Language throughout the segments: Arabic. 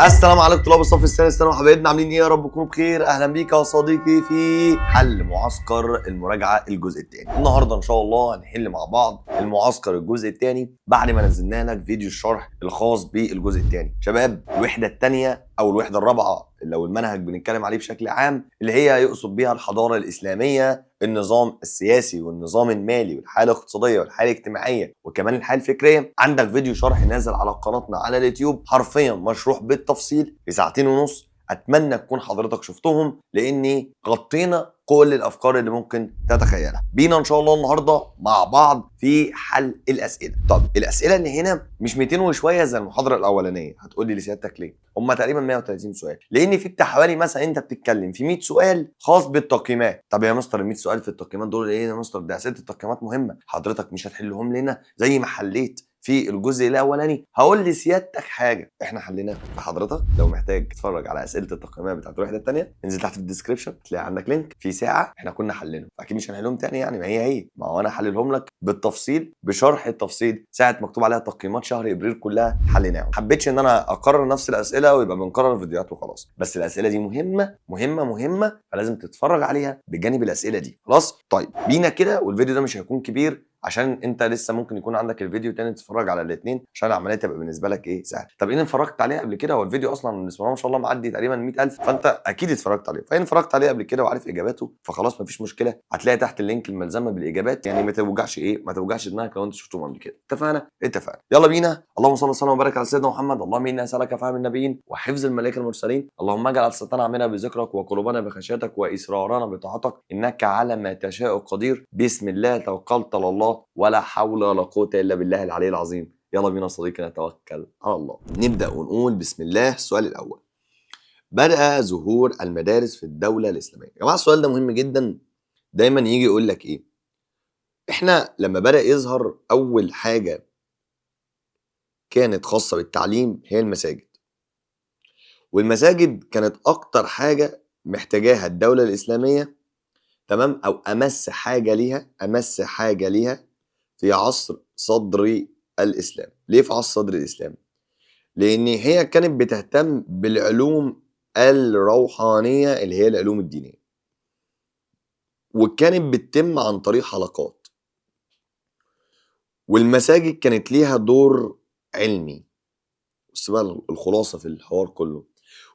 السلام عليكم طلاب الصف الثاني ثانوي وحبايبنا، عاملين ايه؟ يا رب تكونوا بخير. اهلا بيك يا صديقي في حل معسكر المراجعه الجزء الثاني. النهارده ان شاء الله هنحل مع بعض المعسكر الجزء الثاني بعد ما نزلنا لك فيديو الشرح الخاص بالجزء الثاني. شباب، الوحده الثانيه او الوحده الرابعه لو المنهج بنتكلم عليه بشكل عام، اللي هي يقصد بها الحضاره الاسلاميه، النظام السياسي والنظام المالي والحاله الاقتصاديه والحاله الاجتماعيه وكمان الحاله الفكريه. عندك فيديو شرح نازل على قناتنا على اليوتيوب حرفيا مشروح بالتفصيل في 2.5 ساعة. اتمنى تكون حضرتك شفتهم لاني غطينا كل الافكار اللي ممكن تتخيلها. بينا ان شاء الله النهارده مع بعض في حل الاسئله. طب الاسئله اللي هنا مش 200 وشويه زي المحاضره الاولانيه. هتقول لي لسيادتك ليه؟ هم تقريبا 130 سؤال، لان في حوالي مثلا انت بتتكلم في 100 سؤال خاص بالتقييمات. طب يا مستر ال 100 سؤال في التقييمات دول ايه يا مستر؟ ده اسئله التقييمات مهمه، حضرتك مش هتحلهم لنا زي ما حليت في الجزء الاولاني. هقول لسيادتك حاجه احنا حليناها، فحضرتك لو محتاج تتفرج على اسئله التقييمات بتاعت الوحده الثانيه انزل تحت في الديسكربشن، تلاقي عندك لينك في ساعه احنا كنا حلينهم. اكيد مش هنحلهم تاني يعني، ما هي ما هو انا حللهم لك بالتفصيل بشرح التفصيل ساعه مكتوب عليها تقييمات شهر ابريل كلها حليناهم. حبيتش ان انا اكرر نفس الاسئله ويبقى بنكرر الفيديوهات وخلاص، بس الاسئله دي مهمه مهمه مهمه، فلازم تتفرج عليها بجانب الاسئله دي. خلاص طيب بينا كده، والفيديو ده مش هيكون كبير عشان انت لسه ممكن يكون عندك الفيديو تاني تتفرج على الاثنين عشان العمليه تبقى بالنسبه لك ايه سهله. طب ان اتفرجت عليه قبل كده، هو الفيديو اصلا بسم الله ما شاء الله معدي تقريبا 100,000، فانت اكيد اتفرجت عليه. فان اتفرجت عليه قبل كده وعارف اجاباته فخلاص مفيش مشكله، هتلاقي تحت اللينك الملزمه بالاجابات. يعني ما توجعش ما توجعش دماغك لو انت شفتهم قبل كده. اتفقنا. يلا بينا. اللهم صل وسلم وبارك على سيدنا محمد. اللهم اني اسالك فهم النبيين وحفظ الملائكه المرسلين. اللهم اجعل ستنا عمنا بذكرك وقلوبنا بخشيتك واسرارنا بطاعتك، انك على ما تشاء قدير. بسم الله توكلت على الله ولا حول ولا قوه الا بالله العلي العظيم. يلا بينا صديقي نتوكل على الله. نبدا ونقول بسم الله. السؤال الاول: بدأ ظهور المدارس في الدوله الاسلاميه. يا جماعه السؤال ده مهم جدا. دايما يجي يقول لك ايه؟ احنا لما بدأ يظهر اول حاجه كانت خاصه بالتعليم هي المساجد، والمساجد كانت اكتر حاجه محتاجاها الدوله الاسلاميه، تمام؟ او امس حاجه ليها في عصر صدر الاسلام. ليه في عصر صدر الاسلام؟ لان هي كانت بتهتم بالعلوم الروحانيه اللي هي العلوم الدينيه، وكانت بتتم عن طريق حلقات، والمساجد كانت ليها دور علمي. بص بقى الخلاصه في الحوار كله.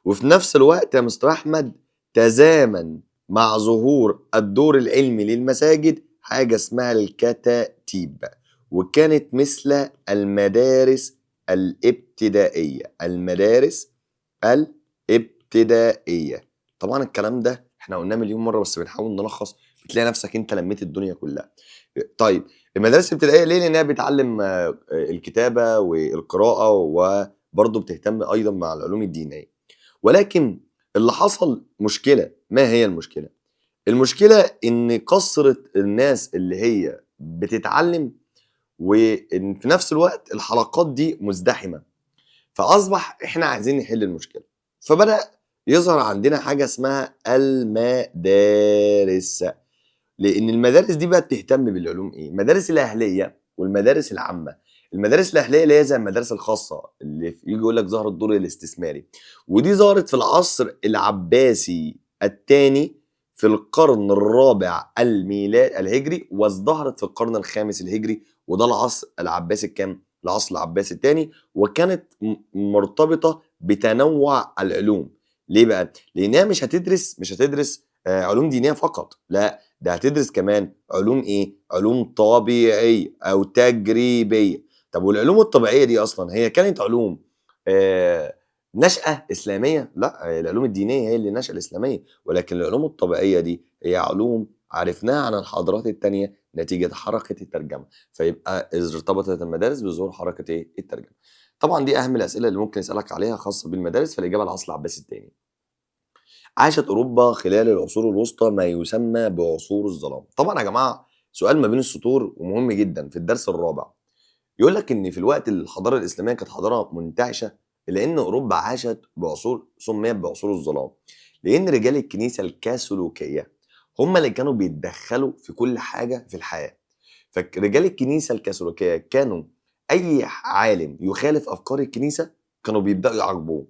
وفي نفس الوقت يا مستر احمد تزامن مع ظهور الدور العلمي للمساجد حاجه اسمها الكتاتيب، وكانت مثل المدارس الابتدائيه. طبعا الكلام ده احنا قلناه مليون مره بس بنحاول نلخص، بتلاقي نفسك انت لميت الدنيا كلها. طيب المدارس الابتدائيه ليه؟ لانها بتعلم الكتابه والقراءه، وبرضه بتهتم ايضا مع العلوم الدينيه. ولكن اللي حصل مشكله. ما هي المشكله؟ المشكله ان كثره الناس اللي هي بتتعلم، وفي نفس الوقت الحلقات دي مزدحمه، فاصبح احنا عايزين نحل المشكله. فبدا يظهر عندنا حاجه اسمها المدارس، لان المدارس دي بقت تهتم بالعلوم ايه؟ المدارس الاهليه والمدارس العامه. المدارس الاهليه اللي هي زي المدارس الخاصه اللي يجي يقول لك ظهر الدور الاستثماري، ودي ظهرت في العصر العباسي الثاني في القرن الرابع الهجري، وازدهرت في القرن الخامس الهجري، وده العصر العباسي الكام؟ العصر العباسي الثاني. وكانت مرتبطه بتنوع العلوم. ليه بقى؟ لانها مش هتدرس علوم دينيه فقط، لا ده هتدرس كمان علوم ايه؟ علوم طبيعيه او تجريبيه. طب والعلوم الطبيعيه دي اصلا هي كانت علوم نشأة إسلامية؟ لا، العلوم الدينية هي اللي النشأة الإسلامية، ولكن العلوم الطبيعية دي هي علوم عرفناها عن الحضارات التانية نتيجة حركة الترجمة. فيبقى ارتبطت المدارس بظهور حركة ايه؟ الترجمة. طبعا دي أهم الأسئلة اللي ممكن يسألك عليها خاصة بالمدارس، فالإجابة العصر العباسي الثاني. عاشت أوروبا خلال العصور الوسطى ما يسمى بعصور الظلام. طبعا يا جماعة سؤال ما بين السطور ومهم جدا في الدرس الرابع. يقول لك ان في الوقت اللي الحضاره الاسلاميه كانت حضاره منتعشه، الا ان اوروبا عاشت بعصور سميت بعصور الظلام، لان رجال الكنيسه الكاثوليكيه هم اللي كانوا بيتدخلوا في كل حاجه في الحياه. فرجال الكنيسه الكاثوليكيه كانوا اي عالم يخالف افكار الكنيسه كانوا بيبداوا يعاقبوه.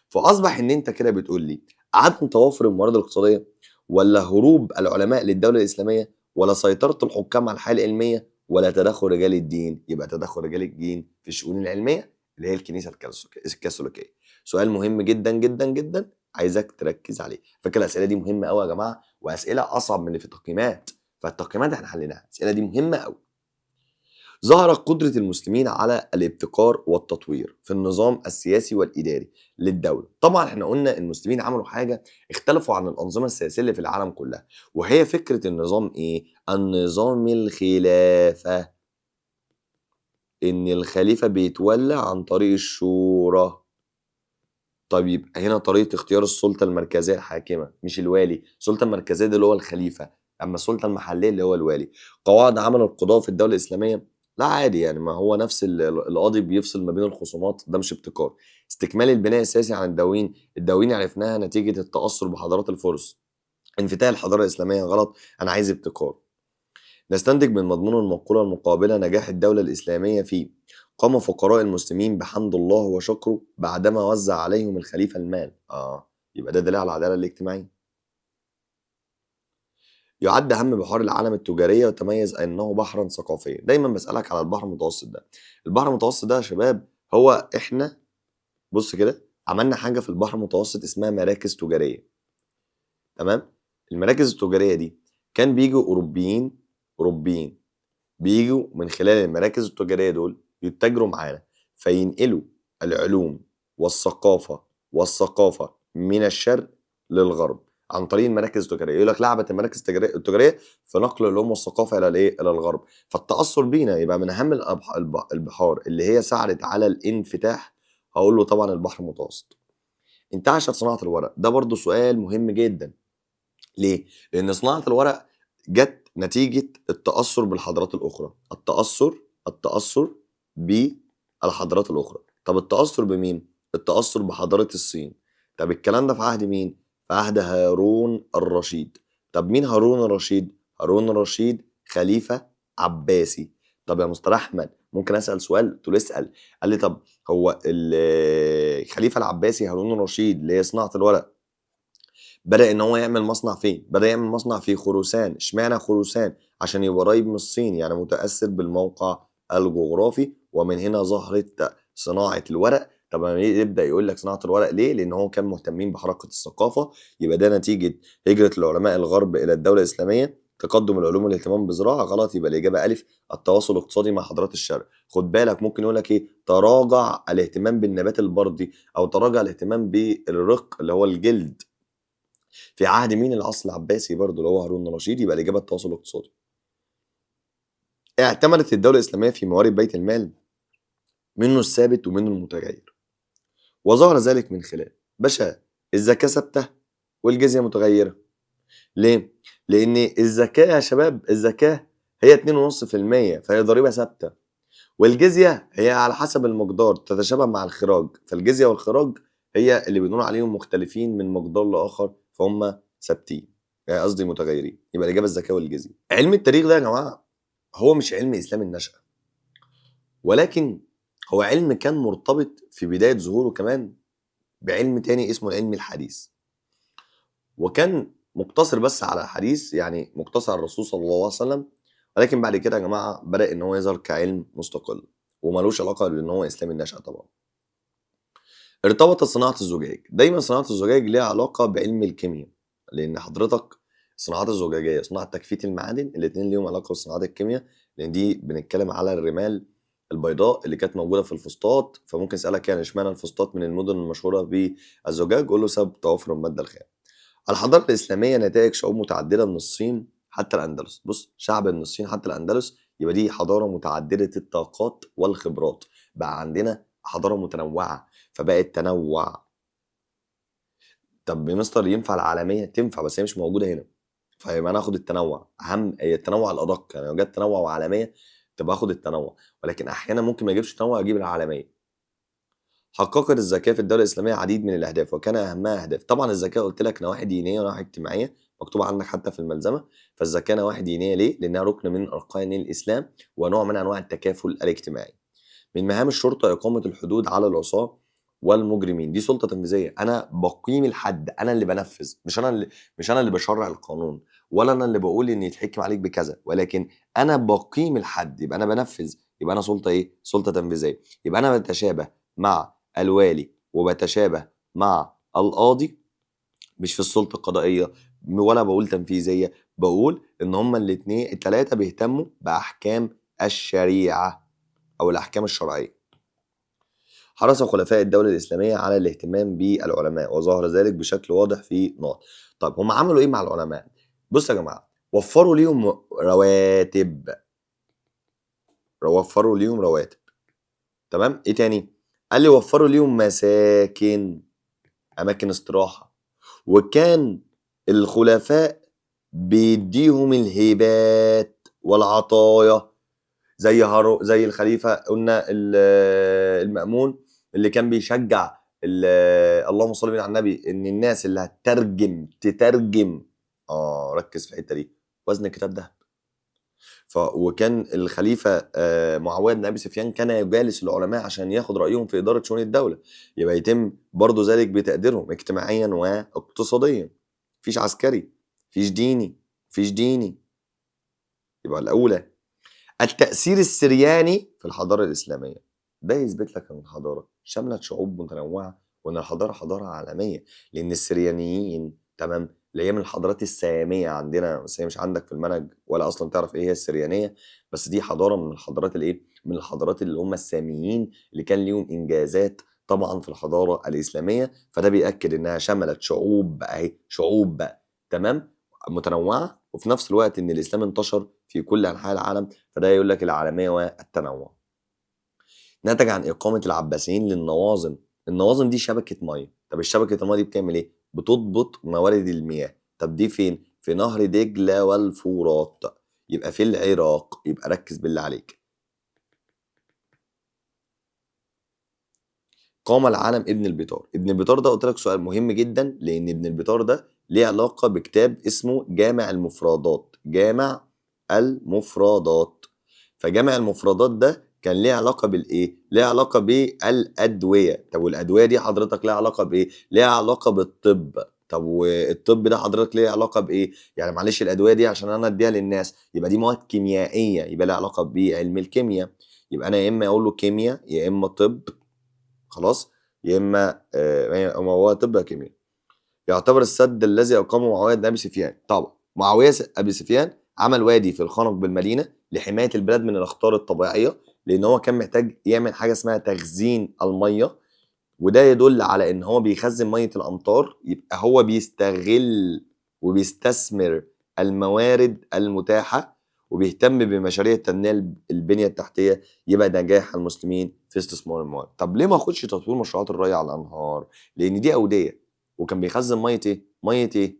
فاصبح ان انت كده بتقول لي عدم توافر الموارد الاقتصاديه، ولا هروب العلماء للدوله الاسلاميه، ولا سيطره الحكام على الحياه العلميه، ولا تدخل رجال الدين. يبقى تدخل رجال الدين في الشؤون العلميه اللي هي الكنيسه الكاثوليكيه. سؤال مهم جدا جدا جدا، عايزك تركز عليه. فاكر الاسئله دي مهمه قوي يا جماعه، واسئله اصعب من اللي في التقييمات. فالتقييمات احنا حليناها، الاسئله دي مهمه قوي. ظهرت قدرة المسلمين على الابتكار والتطوير في النظام السياسي والإداري للدولة. طبعا احنا قلنا المسلمين عملوا حاجة اختلفوا عن الأنظمة السياسية اللي في العالم كلها، وهي فكرة النظام ايه؟ النظام الخلافة، ان الخليفة بيتولى عن طريق الشورى. طب يبقى هنا طريقة اختيار السلطة المركزية الحاكمة مش الوالي، السلطة المركزية ده اللي هو الخليفة، أما السلطة المحلية اللي هو الوالي. قواعد عمل القضاء في الدولة الإسلامية، لا عادي يعني، ما هو نفس القاضي بيفصل ما بين الخصومات، ده مش ابتكار. استكمال البناء السياسي عن الدواوين، الدواوين عرفناها نتيجة التأثر بحضارات الفرس. انفتاح الحضارة الإسلامية غلط، أنا عايز ابتكار. نستنتج من مضمون المقولة المقابلة نجاح الدولة الإسلامية فيه قام فقراء المسلمين بحمد الله وشكره بعدما وزع عليهم الخليفة المال. يبقى ده دليل على العدالة الاجتماعية. يعد أهم بحار العالم التجارية وتميز أنه بحرا ثقافيا. دايما بسألك على البحر المتوسط ده. البحر المتوسط ده يا شباب، هو إحنا بص كده عملنا حاجة في البحر المتوسط اسمها مراكز تجارية. تمام. المراكز التجارية دي كان بيجوا أوروبيين بيجوا من خلال المراكز التجارية دول يتاجروا معانا، فينقلوا العلوم والثقافة من الشرق للغرب عن طريق المراكز التجارية. يقول لك لعبة المراكز التجارية في نقل العلوم والثقافة إلى الإيه؟ إلى الغرب. فالتأثر بينا يبقى من أهم البحار اللي هي ساعدت على الانفتاح. هقول له طبعا البحر المتوسط. انتعشت صناعة الورق، ده برضو سؤال مهم جدا. ليه؟ لأن صناعة الورق جت نتيجة التأثر بالحضارات الأخرى، التأثر بالحضارات الأخرى. طب التأثر بمين؟ التأثر بحضارة الصين. طب الكلام ده في عهد مين؟ في عهد هارون الرشيد. طب مين هارون الرشيد؟ هارون الرشيد خليفة عباسي. طب يا مستر أحمد ممكن أسأل سؤال؟ تقول اسأل. قال لي طب هو الخليفة العباسي هارون الرشيد اللي هي صناعة الورق بدأ إن هو يعمل مصنع فين؟ بدأ يعمل مصنع في خراسان. اشمعنى خراسان؟ عشان يبقى قريب من الصين، يعني متأثر بالموقع الجغرافي، ومن هنا ظهرت صناعة الورق. طب لما يبدأ يقول لك صناعة الورق ليه؟ لأن هو كان مهتمين بحركة الثقافة. يبقى ده نتيجة هجرة العلماء الغرب إلى الدولة الإسلامية. تقدم العلوم والاهتمام بالزراعة غلط، يبقى الإجابة ألف. التواصل الاقتصادي مع حضارات الشرق. خد بالك ممكن يقول لك إيه؟ تراجع الاهتمام بالنبات البردي، أو تراجع الاهتمام بالرق اللي هو الجلد في عهد مين؟ العصر العباسي برضه اللي هو هارون الرشيد. يبقى الإجابة التواصل الاقتصادي. اعتمدت الدولة الإسلامية في موارد بيت المال منه الثابت ومنه المتغير، وظهر ذلك من خلال باشا الزكاة ثابتة والجزية متغيرة. ليه؟ لأن الزكاة يا شباب، الزكاة هي 2.5%، فهي ضريبة ثابتة، والجزية هي على حسب المقدار تتشابه مع الخراج، فالجزية والخراج هي اللي بنقول عليهم مختلفين من مقدار لآخر، فهم ثابتين، قصدي متغيرين. يبقى الإجابة الزكاة والجزية. علم التاريخ ده يا جماعة هو مش علم إسلامي النشأة، ولكن هو علم كان مرتبط في بداية ظهوره كمان بعلم تاني اسمه العلم الحديث، وكان مقتصر بس على الحديث، يعني مقتصر على الرسول صلى الله عليه وسلم. ولكن بعد كده يا جماعة بدأ إن هو يظهر كعلم مستقل وملوش علاقة بإن هو إسلامي النشأة طبعا. ارتبطت صناعة الزجاج. دايما صناعة الزجاج ليها علاقة بعلم الكيمياء، لأن حضرتك الصناعات الزجاجية صناعة تجفيت المعادن الاتنين ليهم علاقة بصناعات الكيمياء، لأن دي بنتكلم على الرمال البيضاء اللي كانت موجودة في الفسطاط. فممكن يسألك يعني اشمعنى الفسطاط من المدن المشهورة بالزجاج؟ قول له سبب توافر المادة الخام. الحضارة الإسلامية نتائج شعوب متعددة من الصين حتى الأندلس. بص شعب من الصين حتى الأندلس، يبقى دي حضارة متعددة الطاقات والخبرات. بقى عندنا حضارة متنوعة، فبقت تنوع. طب يا مستر ينفع العالمية؟ تنفع بس هي مش موجودة هنا، فيبقى أنا آخد التنوع. أهم هي التنوع الأدق، يعني لو جت تنوع وعالمية تبقى آخد التنوع، ولكن أحيانا ممكن ما يجيبش تنوع يجيب العالمية. حققت الزكاة في الدولة الإسلامية عديد من الأهداف، وكان أهمها أهداف طبعا الزكاة قلت لك نواحي دينية ونواحي اجتماعية، مكتوب عندك حتى في الملزمة. فالزكاة نواحي دينية ليه؟ لأنها ركن من أركان الإسلام ونوع من أنواع التكافل الاجتماعي. من مهام الشرطة إقامة الحدود على العصاة والمجرمين. دي سلطه تنفيذيه، انا بقيم الحد، انا اللي بنفذ، مش انا اللي بشرع القانون، ولا انا اللي بقول ان يتحكم عليك بكذا، ولكن انا بقيم الحد، يبقى انا بنفذ، يبقى انا سلطه ايه؟ سلطه تنفيذيه. يبقى انا بتشابه مع الوالي وبتشابه مع القاضي، مش في السلطه القضائيه ولا بقول تنفيذيه، بقول ان هما الاثنين الثلاثه بيهتموا باحكام الشريعه او الاحكام الشرعيه. حرص خلفاء الدولة الإسلامية على الاهتمام بالعلماء، وظهر ذلك بشكل واضح في نقط. طيب هم عملوا إيه مع العلماء؟ بصوا يا جماعة، وفروا ليهم رواتب، تمام؟ إيه تاني؟ قال لي وفروا ليهم مساكن، أماكن استراحة، وكان الخلفاء بيديهم الهبات والعطايا، زي الخليفة قلنا المأمون اللي كان بيشجع اللهم صل على النبي ان الناس اللي هتترجم تترجم، ركز في الحته دي، وزن الكتاب ده. وكان الخليفه معاويه بن ابي سفيان كان يجالس العلماء عشان ياخد رايهم في اداره شؤون الدوله، يبقى يتم برضو ذلك بتقديرهم اجتماعيا واقتصاديا. مفيش عسكري، مفيش ديني. يبقى الاولى التأثير السرياني في الحضارة الإسلامية، ده يثبت لك أن الحضارة شملت شعوب متنوعة، وأن الحضارة حضارة عالمية، لأن السريانيين تمام اللي هي من الحضارات السامية عندنا، بس هي مش عندك في المنهج ولا أصلا تعرف إيه هي السريانية، بس دي حضارة من الحضارات الإيه؟ من الحضارات اللي هم الساميين اللي كان ليهم إنجازات طبعا في الحضارة الإسلامية، فده بيأكد إنها شملت شعوب بقى تمام متنوعة، وفي نفس الوقت إن الإسلام انتشر في كل أنحاء العالم، فده يقول لك العالمية والتنوع. نتج عن إقامة العباسيين للنواظم. النواظم دي شبكة مية. طب الشبكة المية دي بتعمل إيه؟ بتضبط موارد المياه. طب دي فين؟ في نهر دجلة والفرات، يبقى في العراق. يبقى ركز بالله عليك. قام العالم ابن البطار. ابن البطار ده قلت لك سؤال مهم جدا، لأن ابن البطار ده ليه علاقة بكتاب اسمه جامع المفردات. فجامع المفردات ده كان ليه علاقة بالإيه؟ ليه علاقة بالأدوية. طب والأدوية دي حضرتك ليها علاقة بإيه؟ ليها علاقة بالطب. طب والطب ده حضرتك ليه علاقة بإيه؟ يعني معلش الأدوية دي عشان أنا أديها للناس يبقى دي مواد كيميائية، يبقى لها علاقة بعلم الكيمياء. يبقى أنا يا إما أقول له كيمياء يا إما طب، خلاص، يا إما هو طب يا كيمياء. يعتبر السد الذي أقامه معاوية بن أبي سفيان. طبعا معاوية أبي سفيان عمل وادي في الخنق بالمدينة لحماية البلاد من الأخطار الطبيعية، لأن هو كان محتاج يعمل حاجة اسمها تخزين المية، وده يدل على إن هو بيخزن مية الأمطار، يبقى هو بيستغل وبيستثمر الموارد المتاحة، وبيهتم بمشاريع تنمية البنية التحتية، يبقى نجاح المسلمين في استثمار الموارد. طب ليه ما اخدش تطوير مشروعات الري على الأنهار؟ لأن دي أودية، وكان بيخزن مية ايه؟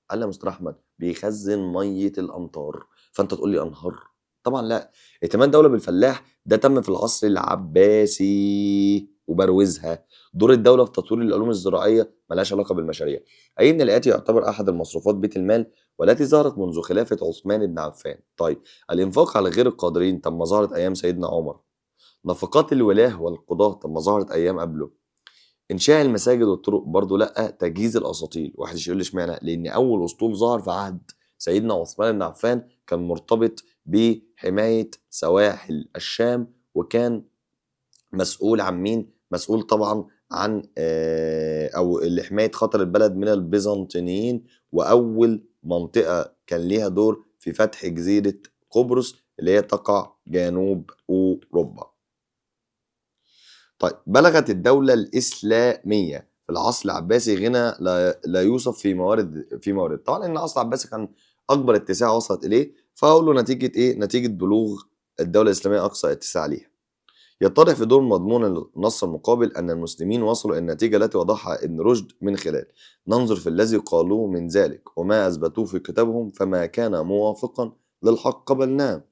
قال لي يا مستر احمد بيخزن مية الامطار، فانت تقول لي انهار؟ طبعا لا. اهتمام الدولة بالفلاح ده تم في العصر العباسي وبروزها. دور الدولة في تطوير العلوم الزراعية ملهاش علاقة بالمشاريع. أي إن الآتي يعتبر أحد المصروفات بيت المال والتي ظهرت منذ خلافة عثمان بن عفان. طيب الإنفاق على غير القادرين، طب ما ظهرت أيام سيدنا عمر. نفقات الولاه والقضاة، طب ما ظهرت أيام قبله. انشاء المساجد والطرق برضو لا. تجهيز الاساطيل، واحد يقول لي اشمعنى؟ لان اول اسطول ظهر في عهد سيدنا عثمان بن عفان كان مرتبط بحمايه سواحل الشام، وكان مسؤول عن مين؟ مسؤول طبعا عن او لحمايه خطر البلد من البيزنطيين، واول منطقه كان ليها دور في فتح جزيره قبرص اللي هي تقع جنوب اوروبا. طيب بلغت الدولة الإسلامية في العصر العباسي غنى لا يوصف في موارد. طبعا ان العصر العباسي كان اكبر اتساع وصلت اليه، فاقول له نتيجة ايه؟ نتيجة بلوغ الدولة الإسلامية اقصى اتساع ليها. يتضح في دور مضمون النص المقابل ان المسلمين وصلوا النتيجة التي وضعها ابن رشد من خلال ننظر في الذي قالوه من ذلك وما اثبتوه في كتابهم، فما كان موافقا للحق قبلناه.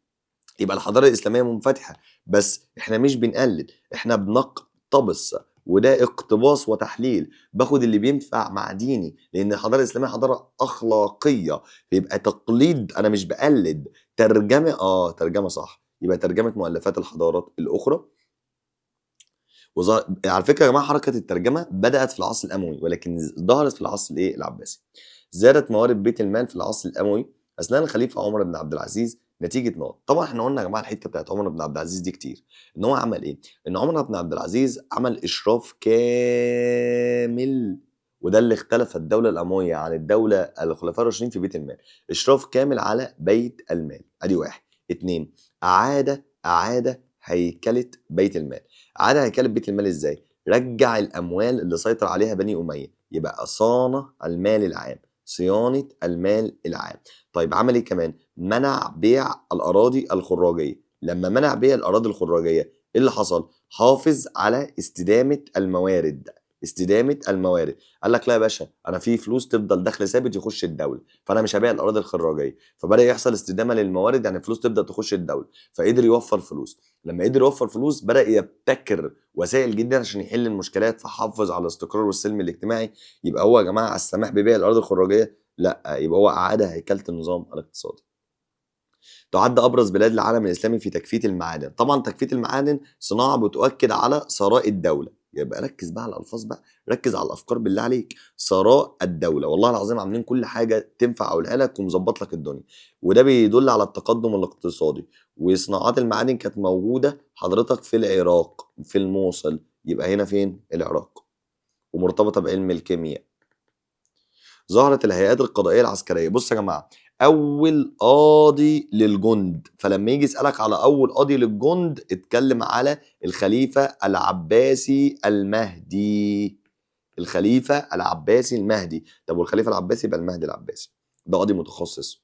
يبقى الحضارة الإسلامية منفتحة، بس احنا مش بنقلد، احنا بنقتبس، وده اقتباس وتحليل. باخد اللي بينفع مع ديني، لأن الحضارة الإسلامية حضارة أخلاقية، يبقى تقليد، أنا مش بقلد. ترجمة ترجمة صح، يبقى ترجمة مؤلفات الحضارات الأخرى. على فكره يا جماعه حركه الترجمه بدات في العصر الاموي ولكن ظهرت في العصر العباسي. زادت موارد بيت المال في العصر الاموي اثناء الخليفه عمر بن عبد العزيز نتيجه نقط. طبعا احنا قلنا يا جماعه الحته بتاعت عمر بن عبد العزيز دي كتير، ان هو عمل ايه؟ ان عمر بن عبد العزيز عمل اشراف كامل، وده اللي اختلف الدوله الامويه عن الدوله الخلفاء الراشدين في بيت المال. اشراف كامل على بيت المال، ادي واحد. اتنين، اعاد هيكله بيت المال. اعاد هيكله بيت المال ازاي؟ رجع الاموال اللي سيطر عليها بني اميه، يبقى صانه المال العام، صيانه المال العام. طيب عمل ايه كمان؟ منع بيع الاراضي الخراجيه. لما منع بيع الاراضي الخراجيه ايه اللي حصل؟ حافظ على استدامه الموارد. استدامه الموارد، قال لك لا يا باشا انا في فلوس تفضل دخل ثابت يخش الدوله، فانا مش هبيع الاراضي الخراجيه. فبدا يحصل استدامه للموارد، يعني فلوس تبدا تخش الدوله، فقدر يوفر فلوس. لما قدر يوفر فلوس بدا يبتكر وسائل جدا عشان يحل المشكلات، فحافظ على الاستقرار والسلم الاجتماعي. يبقى هو يا جماعه على السماح ببيع الاراضي الخراجيه؟ لا، يبقى هو اعاد هيكله النظام الاقتصادي. تعد ابرز بلاد العالم الاسلامي في تجفيف المعادن. طبعا تجفيف المعادن صناعه بتؤكد على ثراء الدوله. يبقى ركز بقى على الالفاظ بقى، ركز على الافكار بالله عليك. ثراء الدوله، والله العظيم عاملين كل حاجه تنفع اقولها لك ومظبط لك الدنيا، وده بيدل على التقدم الاقتصادي. وصناعات المعادن كانت موجوده حضرتك في العراق، في الموصل. يبقى هنا فين؟ العراق. ومرتبطه بعلم الكيمياء. ظهرت الهيئات القضائيه العسكريه. بص يا جماعه، اول قاضي للجند، فلما يجي يسالك على اول قاضي للجند اتكلم على الخليفه العباسي المهدي. الخليفه العباسي المهدي. طب والخليفه العباسي يبقى المهدي العباسي، ده قاضي متخصص.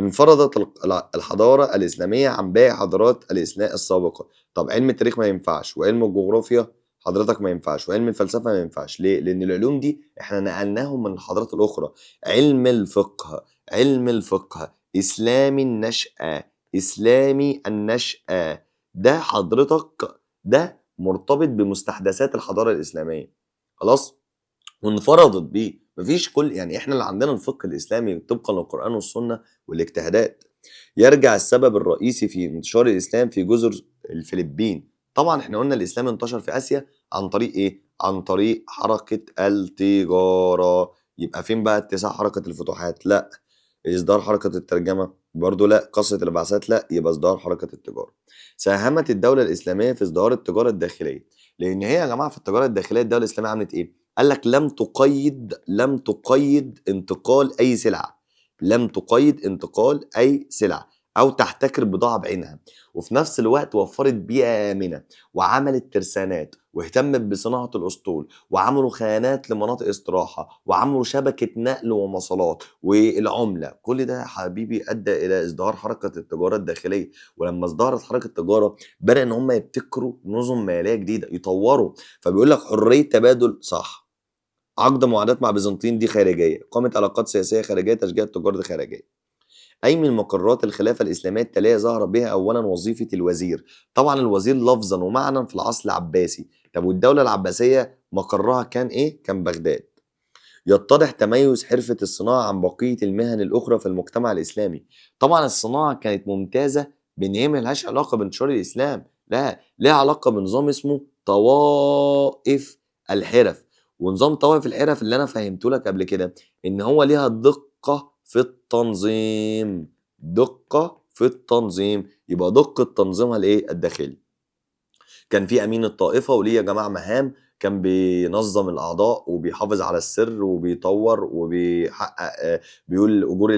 انفرضت الحضاره الاسلاميه عن باقي حضارات الاسلام السابقه. طب علم التاريخ ما ينفعش، وعلم الجغرافيا حضرتك ما ينفعش، وعلم الفلسفه ما ينفعش. ليه؟ لان العلوم دي احنا نقلناهم من الحضارات الاخرى. علم الفقه، علم الفقه اسلامي النشأة، اسلامي النشأة، ده حضرتك ده مرتبط بمستحدثات الحضاره الاسلاميه. خلاص؟ وانفرضت بيه. مفيش كل، يعني احنا اللي عندنا الفقه الاسلامي طبقا للقران والسنه والاجتهادات. يرجع السبب الرئيسي في انتشار الاسلام في جزر الفلبين. طبعا احنا قلنا الاسلام انتشر في اسيا عن طريق ايه؟ عن طريق حركه التجاره. يبقى فين بقى اتساع حركه الفتوحات؟ لا. اصدار حركه الترجمه برضو لا. قصه البعثات لا. يبقى اصدار حركه التجاره. ساهمت الدوله الاسلاميه في ازدهار التجاره الداخليه، لان هي يا جماعه في التجاره الداخليه الدوله الاسلاميه عملت ايه؟ قال لك لم تقيد انتقال اي سلعه. لم تقيد انتقال اي سلعه او تحتكر بضاعه بعينها، وفي نفس الوقت وفرت بيئه امنه، وعملت ترسانات، واهتمت بصناعه الاسطول، وعملوا خيانات لمناطق استراحه، وعملوا شبكه نقل ومواصلات والعمله. كل ده يا حبيبي ادى الى ازدهار حركه التجاره الداخليه. ولما ازدهرت حركه التجاره بدأ ان هم يبتكروا نظم ماليه جديده، يطوروا. فبيقول لك حريه تبادل، صح. عقد معاهدات مع بيزنطين دي خارجيه. قامت علاقات سياسيه خارجيه، تشجيع التجاره دي خارجيه. اي من مقرات الخلافه الاسلاميه التاليه ظهر بها اولا وظيفه الوزير. طبعا الوزير لفظا ومعنى في العصر العباسي. طب والدوله العباسيه مقرها كان ايه؟ كان بغداد. يتضح تميز حرفه الصناعه عن بقيه المهن الاخرى في المجتمع الاسلامي. طبعا الصناعه كانت ممتازه بان هي ملهاش علاقه بانتشار الاسلام، لا، لها علاقه بنظام اسمه طوائف الحرف. ونظام طوائف الحرف اللي انا فهمته لك قبل كده ان هو ليها دقه في التنظيم. دقه في التنظيم، يبقى دقه تنظيمها الايه؟ الداخلي. كان في امين الطائفه وليه يا جماعه مهام، كان بينظم الاعضاء وبيحافظ على السر وبيطور وبيحقق بيقول اجور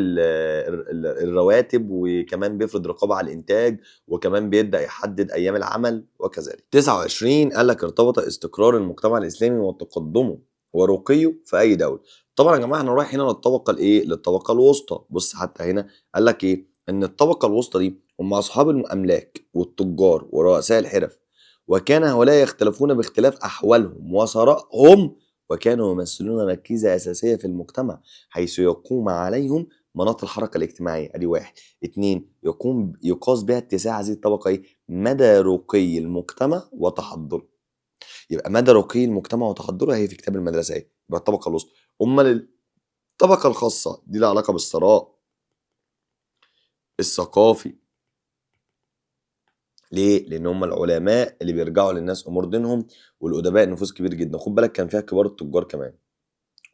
الرواتب، وكمان بيفرض رقابه على الانتاج، وكمان بيبدا يحدد ايام العمل وكذلك. 29 قال لك ارتبط استقرار المجتمع الاسلامي وتقدمه ورقيه في اي دوله. طبعا يا جماعه احنا رايح هنا للطبقه الايه؟ للطبقه الوسطى. بص حتى هنا قال لك ايه؟ ان الطبقه الوسطى دي هم اصحاب الاملاك والتجار ورؤساء الحرف، وكان هؤلاء يختلفون باختلاف أحوالهم وثرائهم، وكانوا يمثلون ركيزة أساسية في المجتمع حيث يقوم عليهم مناط الحركة الاجتماعية. أدي واحد. اتنين، يقاس بها اتساع هذه الطبقة إيه؟ مدى رقي المجتمع وتحضره. يبقى مدى رقي المجتمع وتحضره هي في كتاب المدرسة إيه؟ يبقى الطبقة الوسطى. أمال الطبقة الخاصة دي لها علاقة بالثراء الثقافي ليه؟ لان هم العلماء اللي بيرجعوا للناس امور دينهم، والادباء نفوذ كبير جدا. خد بالك كان فيها كبار التجار كمان،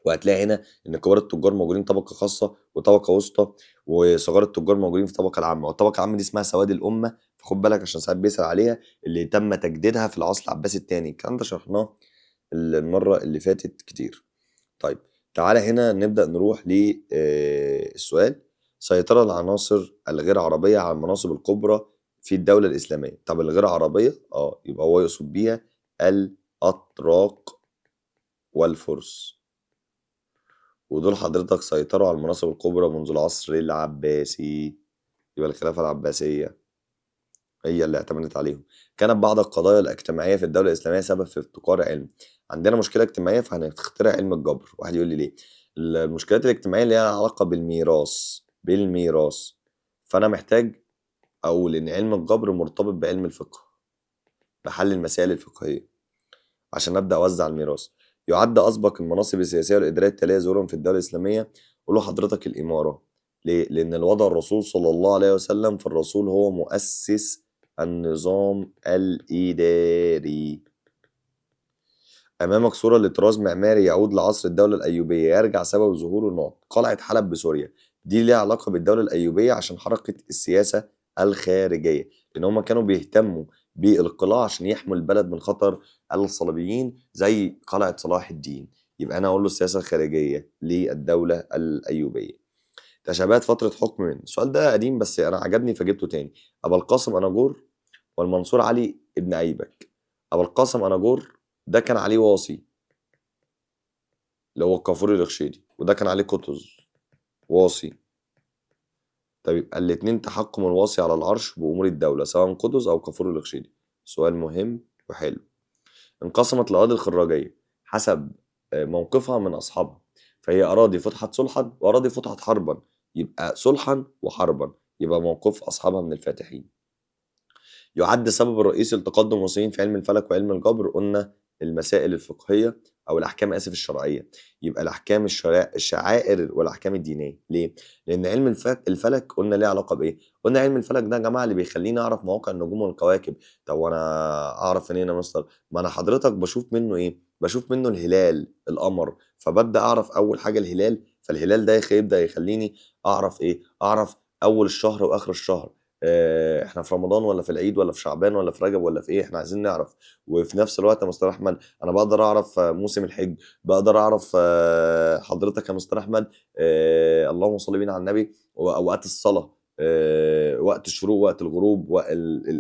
وهتلاقي هنا ان كبار التجار موجودين طبقه خاصه وطبقه وسطى، وصغار التجار موجودين في الطبقه العامه، والطبقه العامه دي اسمها سواد الامه. فخد بالك عشان ساعات بيسأل عليها، اللي تم تجديدها في العصر العباسي الثاني. الكلام ده شرحناه المره اللي فاتت كتير. طيب تعالى هنا نبدأ نروح للسؤال. سيطرة العناصر الغير عربية على المناصب الكبرى في الدولة الإسلامية. طب الغير عربية يبقى هو يقصد بيها الأتراك والفرس، ودول حضرتك سيطروا على المناصب الكبرى منذ العصر العباسي. يبقى الخلافة العباسية هي اللي اعتمدت عليهم. كانت بعض القضايا الاجتماعية في الدولة الإسلامية سبب في ابتكار علم. عندنا مشكلة اجتماعية فهنخترع علم الجبر. واحد يقول لي ليه؟ المشكلات الاجتماعية اللي لها علاقة بالميراث، فأنا محتاج أقول إن علم الجبر مرتبط بعلم الفقه، بحل المسائل الفقهية عشان أبدأ أوزع الميراث. يعد أسبق المناصب السياسية والإدارية التالية ظهورا في الدولة الإسلامية. قول له حضرتك الإمارة. ليه؟ لأن الوضع الرسول صلى الله عليه وسلم، فالرسول هو مؤسس النظام الإداري. أمامك صورة لطراز معماري يعود لعصر الدولة الأيوبية، يرجع سبب ظهوره النقط. قلعة حلب بسوريا دي ليها علاقة بالدولة الأيوبية عشان حركة السياسة الخارجية، لأن هما كانوا بيهتموا بالقلاع عشان يحموا البلد من خطر الصليبيين زي قلعة صلاح الدين. يبقى أنا أقول له السياسة الخارجية للدولة الأيوبية. تشابهات فترة حكم من، السؤال ده قديم بس أنا عجبني فجبته تاني. أبو القاسم أناجور والمنصور علي ابن أيبك. أبو القاسم أناجور ده كان عليه واصي اللي هو الكافوري الرخشيدي، وده كان عليه قطز واصي. طب يبقى الاتنين تحكم الواصي على العرش بأمور الدولة سواء قطز أو كافوري الرخشيدي. سؤال مهم وحلو. انقسمت الأراضي الخراجية حسب موقفها من أصحابها، فهي أراضي فتحت صلحا وأراضي فتحت حربا. يبقى صلحا وحربا، يبقى موقف أصحابها من الفاتحين. يعد السبب الرئيسي لتقدم المصريين في علم الفلك وعلم الجبر، قلنا المسائل الفقهية أو الأحكام الشرعية. يبقى الأحكام الشعائر والأحكام الدينية. ليه؟ لأن علم الفلك قلنا ليه علاقة بإيه؟ قلنا علم الفلك ده يا جماعة اللي بيخليني أعرف مواقع النجوم والكواكب. طب وأنا أعرف منين يا مستر؟ ما أنا حضرتك بشوف منه إيه؟ بشوف منه الهلال، القمر، فببدأ أعرف أول حاجة الهلال. فالهلال ده يبدأ يخليني أعرف إيه؟ أعرف أول الشهر وآخر الشهر. احنا في رمضان ولا في العيد ولا في شعبان ولا في رجب ولا في ايه، احنا عايزين نعرف. وفي نفس الوقت يا مستر احمد انا بقدر اعرف موسم الحج، بقدر اعرف حضرتك يا مستر احمد اللهم صل بينا على النبي، واوقات الصلاه، وقت الشروق وقت الغروب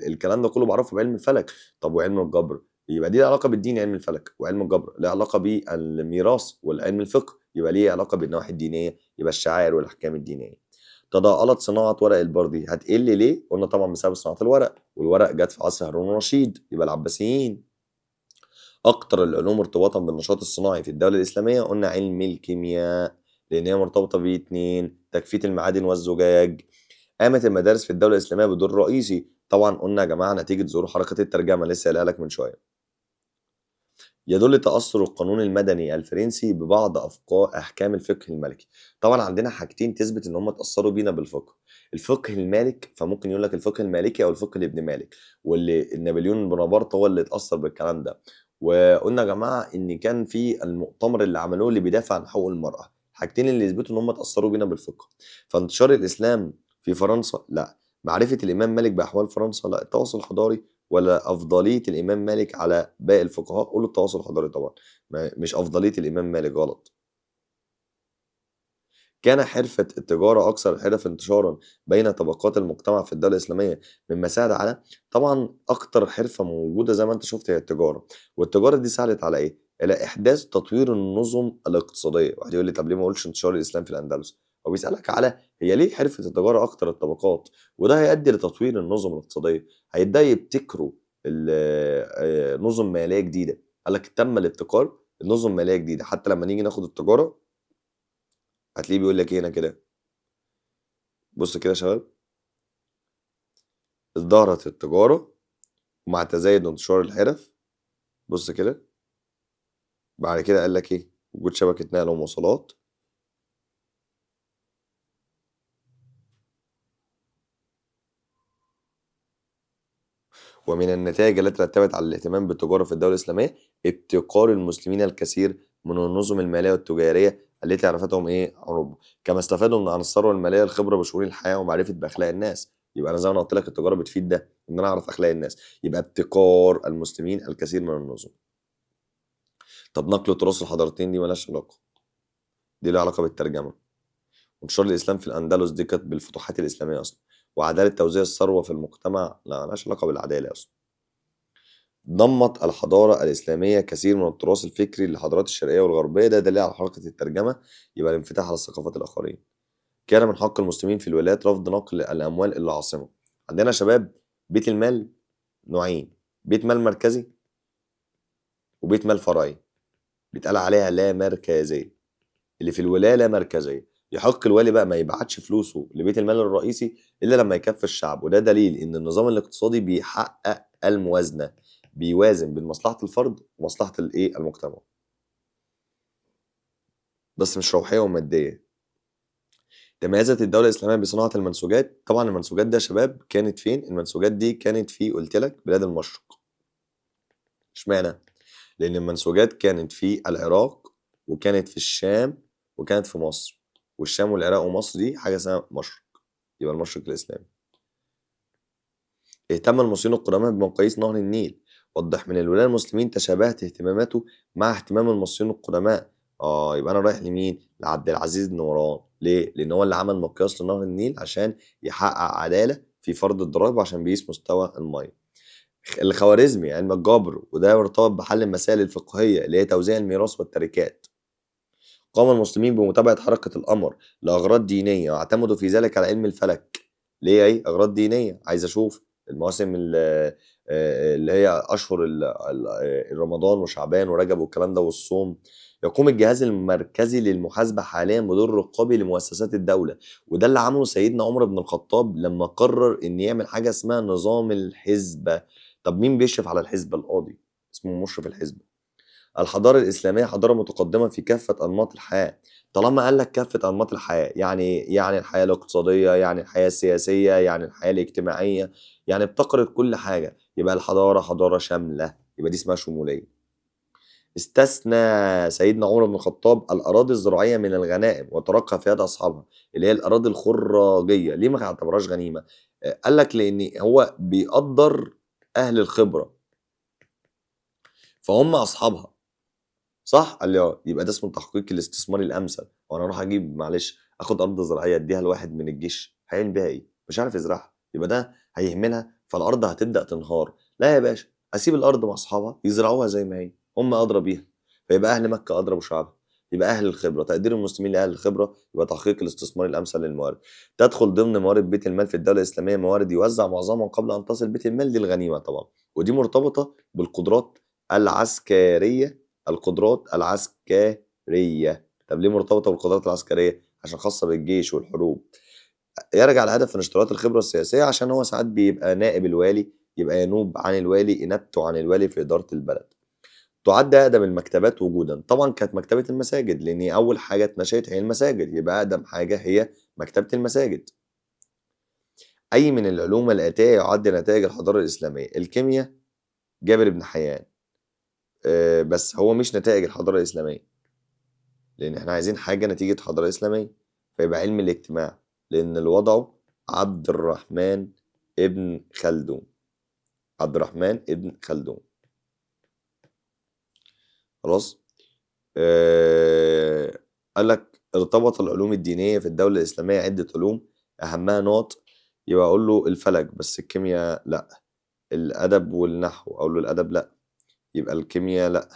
الكلام ده كله بعرفه بعلم الفلك. طب وعلم الجبر؟ يبقى دي علاقه بالدين علم الفلك، وعلم الجبر له علاقه بالميراث والعلم الفقه يبقى ليه علاقه بالنواحي الدينيه، يبقى الشعائر والاحكام الدينيه. تضاءلت صناعة ورق البردي، هتقل ليه؟ قلنا طبعا بسبب صناعة الورق، والورق جت في عصر هارون الرشيد يبقى العباسيين. أكتر العلوم ارتباطا بالنشاط الصناعي في الدولة الإسلامية، قلنا علم الكيمياء لأن هي مرتبطة باتنين، تجفيف المعادن والزجاج. قامت المدارس في الدولة الإسلامية بدور رئيسي، طبعا قلنا يا جماعة نتيجة ظهور حركة الترجمة لسه قايلها لك من شوية. يدل تأثر القانون المدني الفرنسي ببعض أحكام الفقه الملكي. طبعا عندنا حاجتين تثبت إن هم اتأثروا بينا بالفقه. الفقه المالك، فممكن يقول لك الفقه المالكي أو الفقه لابن مالك، واللي نابليون بونابرت هو اللي اتأثر بالكلام ده. وقلنا يا جماعة إن كان في المؤتمر اللي عملوه اللي بيدافع عن حقوق المرأة. حاجتين اللي يثبتوا إن هم اتأثروا بينا بالفقه. فانتشار الإسلام في فرنسا؟ لا. معرفة الإمام مالك بأحوال فرنسا؟ لا. التواصل الحضاري ولا أفضلية الإمام مالك على باقي الفقهاء؟ قولوا التواصل الحضاري طبعا، مش أفضلية الإمام مالك، غلط. كان حرفة التجارة أكثر الحرف انتشارا بين طبقات المجتمع في الدولة الإسلامية مما ساعد على، طبعا أكتر حرفة موجودة زي ما أنت شفت هي التجارة. والتجارة دي ساعدت على إيه؟ إلى إحداث تطوير النظم الاقتصادية. واحد يقول لي طب ليه ما أقولش انتشار الإسلام في الأندلس؟ هو بيسألك على هي ليه حرفة التجارة أكتر الطبقات، وده هيؤدي لتطوير النظم الاقتصادية. هيبدأ يبتكروا نظم مالية جديدة. قال لك تم الابتكار النظم مالية جديدة. حتى لما نيجي ناخد التجارة هتلاقيه بيقول لك إيه هنا كده، بص كده يا شباب. ازدهرت التجارة ومع تزايد انتشار الحرف، بص كده. بعد كده قال لك ايه؟ وجود شبكة نقل ومواصلات. ومن النتائج التي رتبت على الاهتمام بالتجارة في الدولة الإسلامية ابتكار المسلمين الكثير من النظم المالية والتجارية التي عرفتهم أوروبا، كما استفادوا عن الثروة المالية الخبرة بشؤون الحياة ومعرفة بأخلاق الناس. يبقى أنا زي ما أنا قلت لك التجارة بتفيد ده، إن أنا أعرف أخلاق الناس. يبقى ابتكار المسلمين الكثير من النظم. طب نقل تراث الحضارتين دي مالهاش علاقة، دي لها علاقة بالترجمة. وانتشار الإسلام في الأندلس دي كانت بالفتوحات الإسلامية أصلا. وعدالة توزيع الثروة في المجتمع لا مالهاش علاقة بالعدالة أصلا. ضمت الحضارة الإسلامية كثير من التراث الفكري للحضارات الشرقية والغربية، ده دليل على حركة الترجمة. يبقى الانفتاح على الثقافات الآخرين. كان من حق المسلمين في الولايات رفض نقل الأموال إلى العاصمة. عندنا شباب بيت المال نوعين، بيت مال مركزي وبيت مال فرعي، بيتقال عليها لا مركزية. اللي في الولاية لا مركزية، يحق الوالي بقى ما يبعتش فلوسه لبيت المال الرئيسي إلا لما يكفي الشعب. وده دليل إن النظام الاقتصادي بيحقق الموازنة، بيوازن بين مصلحة الفرد ومصلحة المجتمع، بس مش روحية ومادية. تميزت الدولة الإسلامية بصناعة المنسوجات. طبعا المنسوجات ده يا شباب كانت فين؟ المنسوجات دي كانت في قلت لك بلاد المشرق. اشمعنى؟ لأن المنسوجات كانت في العراق وكانت في الشام وكانت في مصر، والشام والعراق ومصر دي حاجة اسمها مشرق، يبقى المشرق الإسلامي. اهتم المصريين القدماء بمقاييس نهر النيل. وضح من الولاة المسلمين تشابهت اهتماماته مع اهتمام المصريين القدماء. يبقى انا رايح لمين؟ لعبد العزيز نوران. ليه؟ لان هو اللي عمل مقياس لنهر النيل عشان يحقق عدالة في فرض الضرائب وعشان بيقيس مستوى المية. الخوارزمي علم الجبر، وده يرتبط بحل المسائل الفقهية اللي هي توزيع الميراث والتركات. قام المسلمين بمتابعة حركة القمر لأغراض دينية واعتمدوا في ذلك على علم الفلك. ليه أغراض دينية؟ عايز أشوف المواسم اللي هي أشهر رمضان وشعبان ورجب والكلام ده والصوم. يقوم الجهاز المركزي للمحاسبة حاليا بدور رقابي لمؤسسات الدولة، وده اللي عمله سيدنا عمر بن الخطاب لما قرر إن يعمل حاجة اسمها نظام الحسبة. طب مين بيشرف على الحسبة؟ القاضي، اسمه مشرف الحسبة. الحضارة الإسلامية حضارة متقدمة في كافة أنماط الحياة. طالما قال لك كافة أنماط الحياة يعني الحياة الاقتصادية، يعني الحياة السياسية، يعني الحياة الاجتماعية، يعني ابتكرت كل حاجة. يبقى الحضارة حضارة شاملة، يبقى دي اسمها شمولية. استثنى سيدنا عمر بن الخطاب الأراضي الزراعية من الغنائم وتركها في يد أصحابها، اللي هي الأراضي الخراجية. ليه ما اعتبرهاش غنيمة؟ قال لك لأن هو بيقدر أهل الخبرة فهم أصحابها. صح؟ قال لي يبقى ده اسمه تحقيق الاستثمار الامثل. وانا اروح اجيب معلش اخد ارض زراعيه اديها لواحد من الجيش هيعمل بيها ايه؟ مش عارف يزرعها، يبقى ده هيهملها فالارض هتبدا تنهار. لا يا باشا، اسيب الارض مع اصحابها يزرعوها زي ما هي، هم ادرى بيها. فيبقى اهل مكه ادرى بشعبها. يبقى اهل الخبره، تقدير المسلمين لاهل الخبره يبقى تحقيق الاستثمار الامثل للموارد. تدخل ضمن موارد بيت المال في الدوله الاسلاميه موارد يوزع معظمها قبل ان تصل بيت المال للغنيمه طبعا، ودي مرتبطه بالقدرات العسكريه. القدرات العسكرية. طب ليه مرتبطة بالقدرات العسكرية؟ عشان خاصة بالجيش والحروب. يرجع الهدف من اشتراط الخبرة السياسية، عشان هو ساعات بيبقى نائب الوالي، يبقى ينوب عن الوالي إنابته عن الوالي في إدارة البلد. تعد أقدم المكتبات وجودا. طبعا كانت مكتبة المساجد، لأن أول حاجة اتنشأت هي المساجد، يبقى أقدم حاجة هي مكتبة المساجد. أي من العلوم الآتية يعد نتائج الحضارة الإسلامية؟ الكيمياء جابر بن حيان، بس هو مش نتائج الحضارة الإسلامية، لأن احنا عايزين حاجة نتيجة حضارة إسلامية. فيبقى علم الاجتماع، لأن اللي وضعه عبد الرحمن ابن خلدون. عبد الرحمن ابن خلدون. خلاص. قال لك ارتبط العلوم الدينية في الدولة الإسلامية عدة علوم أهمها نقط. يبقى أقول له الفلك بس الكيمياء لأ. الأدب والنحو أقول له الأدب لأ. يبقى الكيمياء لأ.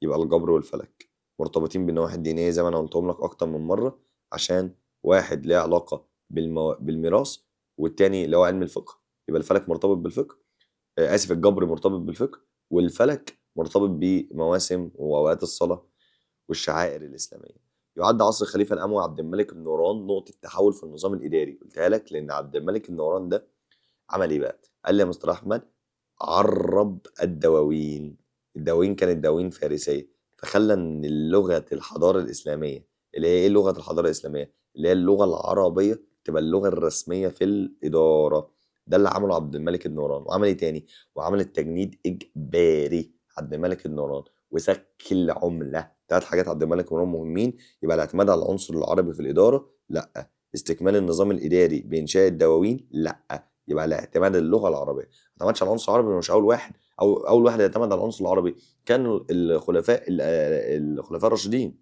يبقى الجبر والفلك مرتبطين بالنواحي الدينية زي ما أنا قلتهم لك أكتر من مرة، عشان واحد ليه علاقة بالميراث والتاني اللي هو علم الفقه. يبقى الفلك مرتبط بالفقه، آسف الجبر مرتبط بالفقه، والفلك مرتبط بمواسم وأوقات الصلاة والشعائر الإسلامية. يعد عصر الخليفة الأموي عبد الملك بن مروان نقطة تحول في النظام الإداري. قلتها لك لأن عبد الملك بن مروان ده عمل إيه بقى؟ قال لي يا مستر أحمد عرب الدواوين. الدواوين كانت دواوين فارسية، فخلى ان لغة الحضارة الإسلامية اللي هي ايه لغة الحضارة الإسلامية اللي هي اللغة العربية تبقى اللغة الرسمية في الإدارة. ده اللي عمله عبد الملك النوران. وعمل ايه تاني؟ وعمل التجنيد اجباري عبد الملك النوران، وسك العمله. 3 حاجات عبد الملك النوران مهمين. يبقى الاعتماد على العنصر العربي في الاداره، لا. استكمال النظام الاداري بانشاء الدواوين، لا. يبقى الاعتماد على اللغه العربيه. ما اعتمدش على العنصر العربي، مش اول واحد. او اول واحد يعتمد على العنصر العربي كانوا الخلفاء الراشدين.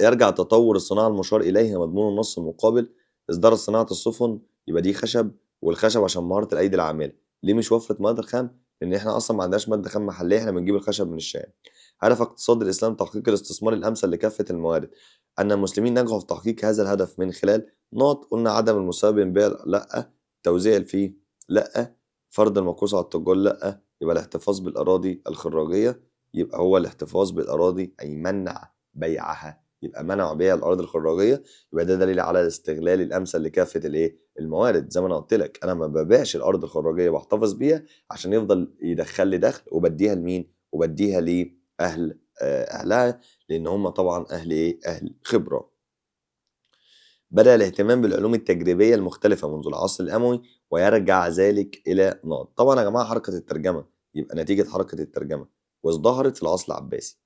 يرجع تطور الصناعة المشار إليها مضمون النص المقابل. إصدار صناعة السفن، يبقى دي خشب، والخشب عشان مهارة الأيدي العاملة. ليه مش وفرة مواد الخام؟ لأن إحنا أصلا ما عندناش مادة خام محلية، إحنا بنجيب الخشب من الشام. هدف اقتصاد الإسلام تحقيق الاستثمار الأمثل لكافة الموارد. أن المسلمين نجحوا في تحقيق هذا الهدف من خلال نقط. قلنا عدم المساواة بين بيع، لأ. توزيع الفيه، لأ. فرض الموقوس على التجار، لأ. يبقى الاحتفاظ بالأراضي الخراجية، يبقى هو الاحتفاظ بالأراضي أي منع بيعها. يبقى منعوا بيع الارض الخراجيه، يبقى ده دليل على الاستغلال الامثل لكافه الموارد. زي ما انا قلت لك، انا ما ببيعش الارض الخراجيه، بحتفظ بيها عشان يفضل يدخل لي دخل، وبديها لمين؟ وبديها لاهل اهلها، لان هم طبعا اهل خبره. بدأ الاهتمام بالعلوم التجريبيه المختلفه منذ العصر الاموي، ويرجع ذلك الى نقط. طبعا يا جماعه حركه الترجمه، يبقى نتيجه حركه الترجمه وازدهرت في العصر العباسي.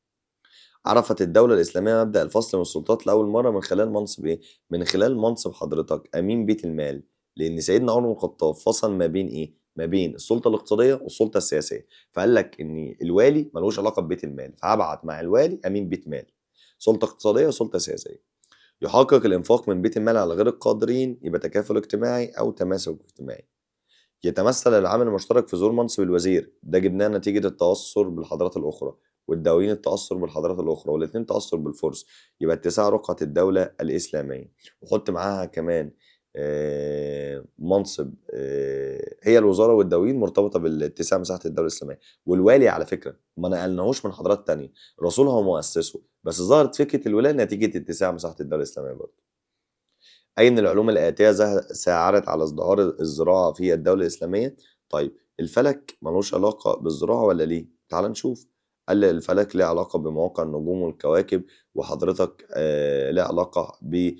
عرفت الدولة الإسلامية مبدأ الفصل من السلطات لأول مرة من خلال منصب إيه؟ من خلال منصب حضرتك أمين بيت المال. لأن سيدنا عمر بن الخطاب فصل ما بين إيه؟ ما بين السلطة الاقتصادية والسلطة السياسية. فقال لك إن الوالي ملوش علاقة ببيت المال، فهبعت مع الوالي أمين بيت مال. سلطة اقتصادية وسلطة سياسية. يحقق الإنفاق من بيت المال على غير القادرين، يبقى تكافل اجتماعي أو تماسك اجتماعي. يتمثل العامل المشترك في ظهور منصب الوزير، ده جبناه نتيجة التأثر بالحضارات الأخرى، والدواوين التأثر بالحضارات الأخرى، والاتنين تأثر بالفرس. يبقى اتساع رقعة الدولة الإسلامية. وحط معاها كمان منصب، هي الوزارة والدواوين مرتبطة بالاتساع مساحة الدولة الإسلامية. والوالي على فكرة ما نقلناهوش من حضارات تانية، الرسول هو مؤسسه، بس ظهرت فكرة الولاية نتيجة اتساع مساحة الدولة الإسلامية برضه. أي من العلوم الآتية ساعدت على ازدهار الزراعة في الدولة الإسلامية؟ طيب الفلك ملوش علاقة بالزراعة ولا ليه؟ تعال نشوف. قال لي الفلك ليه علاقة بمواقع النجوم والكواكب، وحضرتك ليه علاقة ب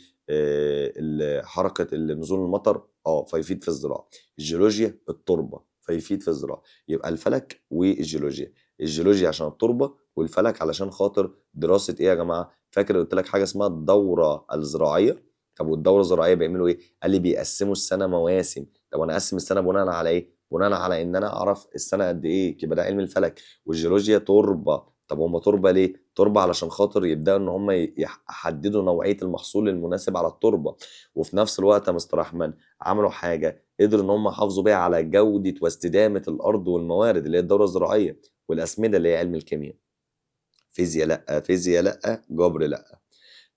حركة نزول المطر، فيفيد في الزراعة. الجيولوجيا التربة فيفيد في الزراعة. يبقى الفلك والجيولوجيا، الجيولوجيا عشان التربة، والفلك علشان خاطر دراسة ايه يا جماعة؟ فاكر قلت لك حاجة اسمها الدورة الزراعية؟ طب والدورة الزراعية بيعملوا إيه؟ قال لي بيقسموا السنة مواسم. طب وأنا أقسم السنة بناءً على إيه؟ بناءً على إن أنا أعرف السنة قد إيه، يبقى ده علم الفلك. والجيولوجيا تربة. طب هم تربة ليه؟ تربة علشان خاطر يبدأوا إن هم يحددوا نوعية المحصول المناسب على التربة. وفي نفس الوقت يا مستر أحمد عملوا حاجة قدروا إن هم يحافظوا بيها على جودة واستدامة الأرض والموارد، اللي هي الدورة الزراعية. والأسمدة اللي هي علم الكيمياء. فيزياء لأ، فيزياء لأ، جبر لأ.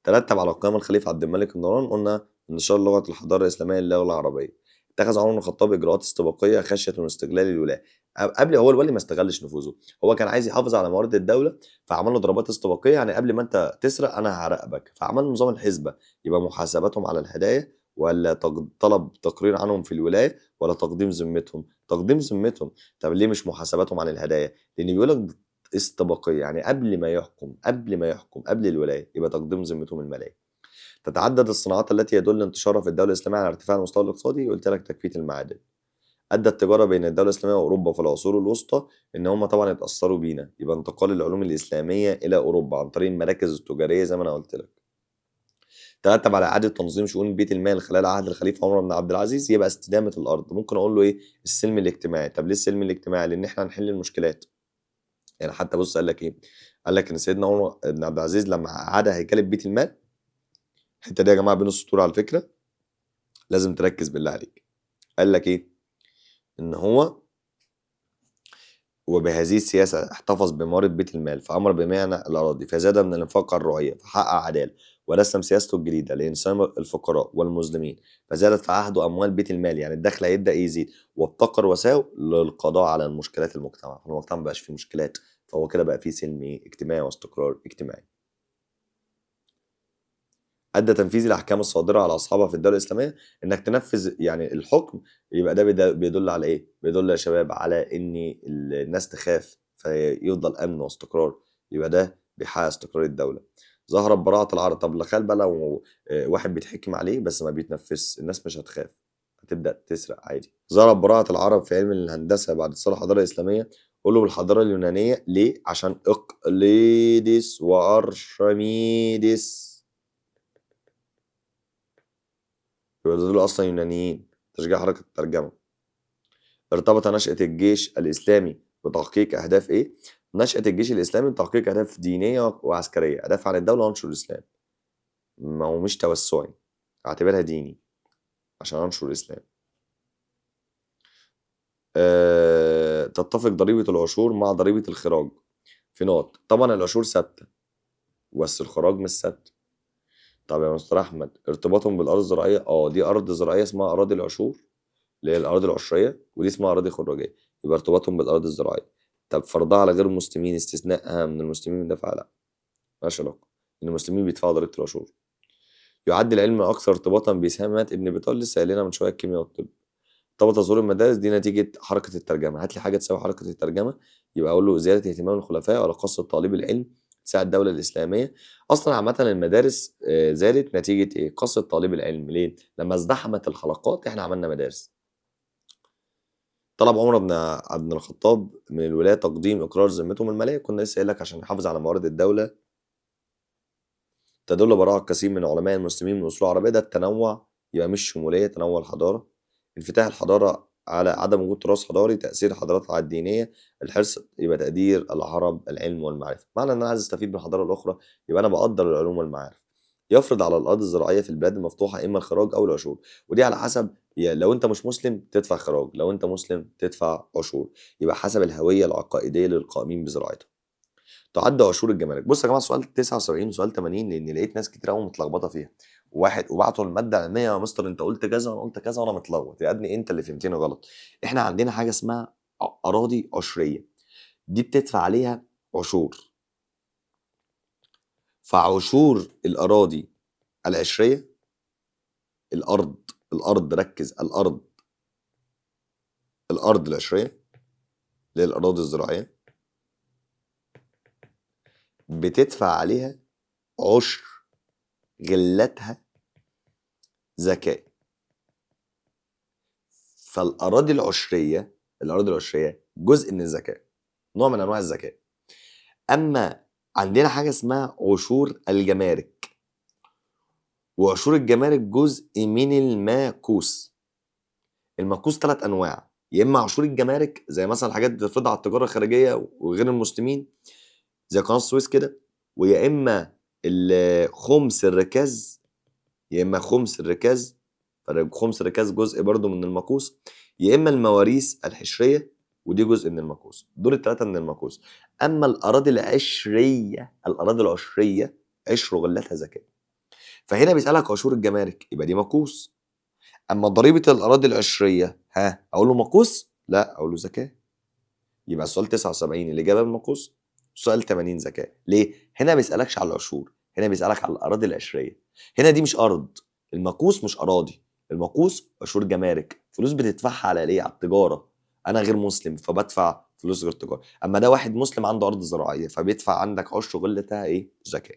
ترتب على قيام الخليفة عبد الملك النوران قلنا انتشار لغة الحضارة الإسلامية للغة العربية. اتخذ عمر بن الخطاب إجراءات استباقية خشية من استغلال الولاية. قبل هو الولي ما استغلش نفوذه، هو كان عايز يحافظ على موارد الدولة، فعمل له ضربات استباقية. يعني قبل ما أنت تسرق أنا هراقبك، فعمل نظام الحسبة. يبقى محاسبتهم على الهدايا، ولا طلب تقرير عنهم في الولاية، ولا تقديم ذمتهم؟ تقديم ذمتهم. طب ليه مش محاسبتهم عن الهدايا؟ لأن بيقول لك استباقية، يعني قبل ما يحكم قبل الولاية، يبقى تقديم ذمتهم المالية. تتعدد الصناعات التي يدل انتشارها في الدولة الإسلامية على ارتفاع المستوى الاقتصادي. قلت لك تكفية المعادن. أدى التجارة بين الدولة الإسلامية وأوروبا في العصور الوسطى إن هم طبعا اتأثروا بينا. يبقى انتقال العلوم الإسلامية إلى أوروبا عن طريق المراكز التجارية زي ما أنا قلت لك. ترتب على إعادة تنظيم شؤون بيت المال خلال عهد الخليفة عمر بن عبد العزيز. يبقى استدامة الأرض. ممكن أقول له إيه؟ السلم الاجتماعي. طب ليه السلم الاجتماعي؟ لأن إحنا هنحل المشكلات. يعني حتى بص قال لك ايه؟ قال لك ان سيدنا عمر بن عبد العزيز لما عاد هيكله بيت المال، الحته دي يا جماعه بين السطور على فكره لازم تركز بالله عليك. قال لك ايه؟ ان هو وبهذه السياسه احتفظ بموارد بيت المال، فامر بمعنى الاراضي، فزاد من الانفاق على الرعيه، فحقق عداله، ورسم سياسته الجديده لانسان الفقراء والمظلمين، فزادت في عهده اموال بيت المال، يعني الدخل هيبدا يزيد، وابتكر وسائل للقضاء على المشكلات المجتمع. المجتمع ما بقاش فيه مشكلات، فهو كده بقى فيه سلم اجتماعي واستقرار اجتماعي. أدى تنفيذ الأحكام الصادرة على أصحابها في الدولة الإسلامية. إنك تنفذ يعني الحكم، يبقى ده بيدل على إيه؟ بيدل يا شباب على إن الناس تخاف فيفضل أمن واستقرار، يبقى ده بيحقق استقرار الدولة. ظهرت براءة العرب. طب تخيل بقى لو واحد بيتحكم عليه بس ما بيتنفذش، الناس مش هتخاف. هتبدأ تسرق عادي. ظهرت براعة العرب في علم الهندسة بعد اتصال الحضارة الإسلامية. قولوا بالحضارة اليونانية ليه؟ عشان إقليدس وأرشميدس، يبقى دول أصلا يونانيين. تشجيع حركة الترجمة. ارتبط نشأة الجيش الإسلامي بتحقيق أهداف إيه؟ نشأة الجيش الإسلامي بتحقيق أهداف دينية وعسكرية، أدافع عن الدولة وأنشر الإسلام. ما هو مش توسعي، أعتبرها ديني عشان أنشر الإسلام. تتفق ضريبة العشور مع ضريبة الخراج في نقط. طبعا العشور ثابتة بس الخراج مش ثابت. طب يا مستر أحمد ارتباطهم بالأرض الزراعية، دي أرض زراعية اسمها أراضي العشور اللي هي الأراضي العشرية، ودي اسمها أراضي خراجية، يبقى ارتباطهم بالأرض الزراعية. طب فرضها على غير المسلمين استثنائها من المسلمين دفع، لا مالهاش علاقة، لأن المسلمين بيدفعوا ضريبة العشور. يعد العلم أكثر ارتباطا بإسهامات ابن بطال، لسه قايلينها من شوية الكيمياء والطب. ارتبط ظهور المدارس دي نتيجة حركة الترجمة. هات لي حاجة تساوي حركة الترجمة، يبقى أقول له زيادة اهتمام الخلفاء ولا قصة طالب العلم تساعد الدولة الإسلامية. أصلا عامة المدارس زادت نتيجة إيه؟ قصة طالب العلم. ليه؟ لما ازدحمت الحلقات إحنا عملنا مدارس. طلب عمر بن الخطاب من الولاية تقديم إقرار ذمتهم المالية، كنا لسه قايل لك عشان يحافظ على موارد الدولة. تدل براعة كثير من علماء المسلمين من أصول عربية، ده التنوع، يبقى مش شمولية، تنوع الحضارة. انفتاح الحضارة على عدم وجود تراث حضاري، تأثير الحضارات على الدينية، الحرص، يبقى تقدير العرب العلم والمعرفة. معنى إن أنا عايز أستفيد من الحضارة الأخرى يبقى أنا بقدر العلوم والمعارف. يفرض على الأرض الزراعية في البلاد المفتوحة إما الخراج أو العشور، ودي على حسب، لو أنت مش مسلم تدفع خراج، لو أنت مسلم تدفع عشور، يبقى حسب الهوية العقائدية للقائمين بزراعتها. تعد عشور الجمارك. بص يا جماعه سؤال 79 وسؤال 80 لان لقيت ناس كتير قوي متلخبطه فيها. واحد وبعتوا الماده العلميه يا مستر انت قلت كذا وانا قلت كذا وانا متلخبط، يا ابني انت اللي فهمتني غلط. احنا عندنا حاجه اسمها اراضي عشريه، دي بتدفع عليها عشور. فعشور الاراضي العشريه، الارض ركز، الارض العشريه اللي هي الاراضي الزراعيه بتدفع عليها عشر غلتها زكاه. فالأراضي العشرية جزء من الزكاة، نوع من أنواع الزكاة. أما عندنا حاجة اسمها عشور الجمارك، وعشور الجمارك جزء من الماكوس. الماكوس 3 أنواع، يا إما عشور الجمارك زي مثلا الحاجات اللي بتفرض على التجارة الخارجية وغير المسلمين زي قناة السويس كده، ويا إما خمس الركاز، يا إما خمس الركاز، خمس الركاز جزء برضو من الماكوس، يا إما المواريث الحشرية ودي جزء من الماكوس. دول الثلاثة من الماكوس. أما الأراضي العشرية، عشر غلتها زكاة. فهنا بيسألك عشور الجمارك يبقى دي ماكوس. أما ضريبة الأراضي العشرية أقول له ماكوس؟ لا، أقول له زكاة. يبقى السؤال 79 الإجابة بالماكوس، السؤال 80 زكاة. ليه؟ هنا ما بيسألكش على العشور، هنا بيسألك على الأراضي العشرية. هنا دي مش أرض، الماكوس مش أراضي، الماكوس عشور جمارك، فلوس بتدفعها على إيه؟ على التجارة. أنا غير مسلم فبدفع فلوس غير تجارة، أما ده واحد مسلم عنده أرض زراعية فبيدفع عندك عشر غلتها إيه؟ زكاة.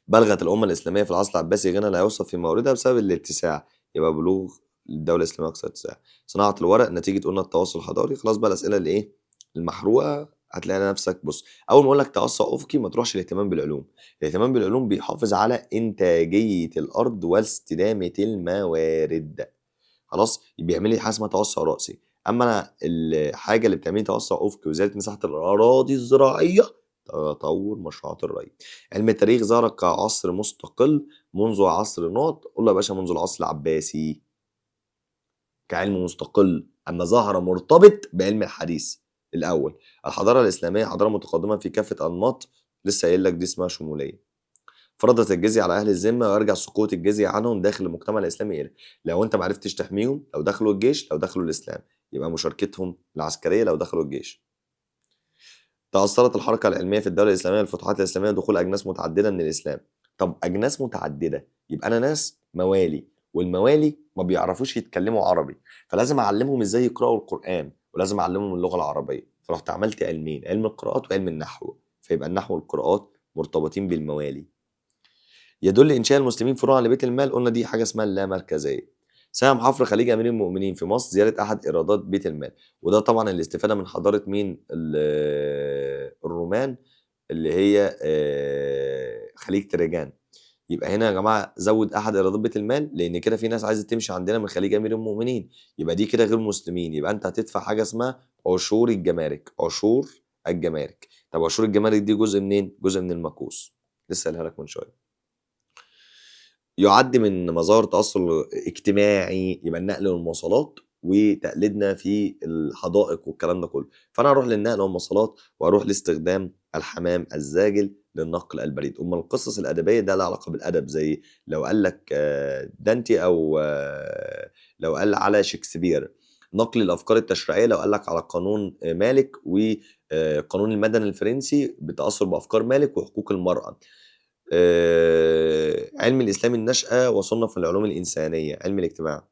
بلغت الأمة الإسلامية في العصر العباسي غنى لا يوصف في موردها بسبب الاتساع، يبقى بلوغ الدولة الإسلامية أكثر اتساع. صناعة الورق نتيجة قلنا التواصل الحضاري. خلاص بقى الأسئلة اللي إيه؟ المحروقة. هتلاقي نفسك بص، أول ما أقول لك توسع أفقي ما تروحش الاهتمام بالعلوم، الاهتمام بالعلوم بيحافظ على إنتاجية الأرض واستدامة الموارد. خلاص بيعمل لي حاجة اسمها توسع رأسي. أما أنا الحاجة اللي بتعمل لي توسع أفقي وزيادة مساحة الأراضي الزراعية، تطور مشروعات الري. علم التاريخ ظهر كعصر مستقل منذ عصر نوط، قول له يا باشا منذ العصر العباسي كعلم مستقل، أما ظهر مرتبط بعلم الحديث الأول. الحضارة الإسلامية حضارة متقدمة في كافة أنماط، لسه قايل لك دي اسمها شمولية. فرضت الجزية على أهل الذمة ويرجع سقوط الجزية عنهم داخل المجتمع الإسلامي إلى، لو أنت معرفتش تحميهم، لو دخلوا الجيش، لو دخلوا الإسلام، يبقى مشاركتهم العسكرية لو دخلوا الجيش. تأثرت الحركة العلمية في الدولة الإسلامية بالفتوحات الإسلامية دخول أجناس متعددة من الإسلام. طب أجناس متعددة يبقى أنا ناس موالي، والموالي ما بيعرفوش يتكلموا عربي، فلازم أعلمهم إزاي يقرأوا القرآن ولازم أعلمهم اللغة العربية. فرحت عملت علمين، علم القراءات وعلم النحو، فيبقى النحو والقراءات مرتبطين بالموالي. يدل إنشاء المسلمين فروعا لبيت المال، قلنا دي حاجة اسمها اللامركزية. ساهم حفر خليج أمير المؤمنين في مصر زيادة أحد إيرادات بيت المال، وده طبعًا الاستفادة من حضارة مين؟ الرومان اللي هي خليج تريجان. يبقى هنا يا جماعة زوّد أحد إيرادات بيت المال، لإن كده في ناس عايزة تمشي عندنا من خليج أمير المؤمنين، يبقى دي كده غير مسلمين، يبقى أنت هتدفع حاجة اسمها عشور الجمارك، عشور الجمارك. طب عشور الجمارك دي جزء منين؟ جزء من المكوس، لسه قايلها لك من شوية. يُعد من مظاهر تأثُّر اجتماعي، يبقى النقل والمواصلات وتقليدنا في الحدائق والكلام ده كُلّه، فأنا هاروح للنقل والمواصلات وهاروح لاستخدام الحمام الزاجل للنقل البريد. أُمّال القصص الأدبية ده لها علاقة بالأدب، زي لو قال لك دانتي أو لو قال على شكسبير. نقل الأفكار التشريعية لو قال لك على قانون مالك القانون المدني الفرنسي بالتأثُّر بأفكار مالك وحقوق المرأة. علم الإسلام النشأة وصُنَّف في العلوم الإنسانية، علم الاجتماع،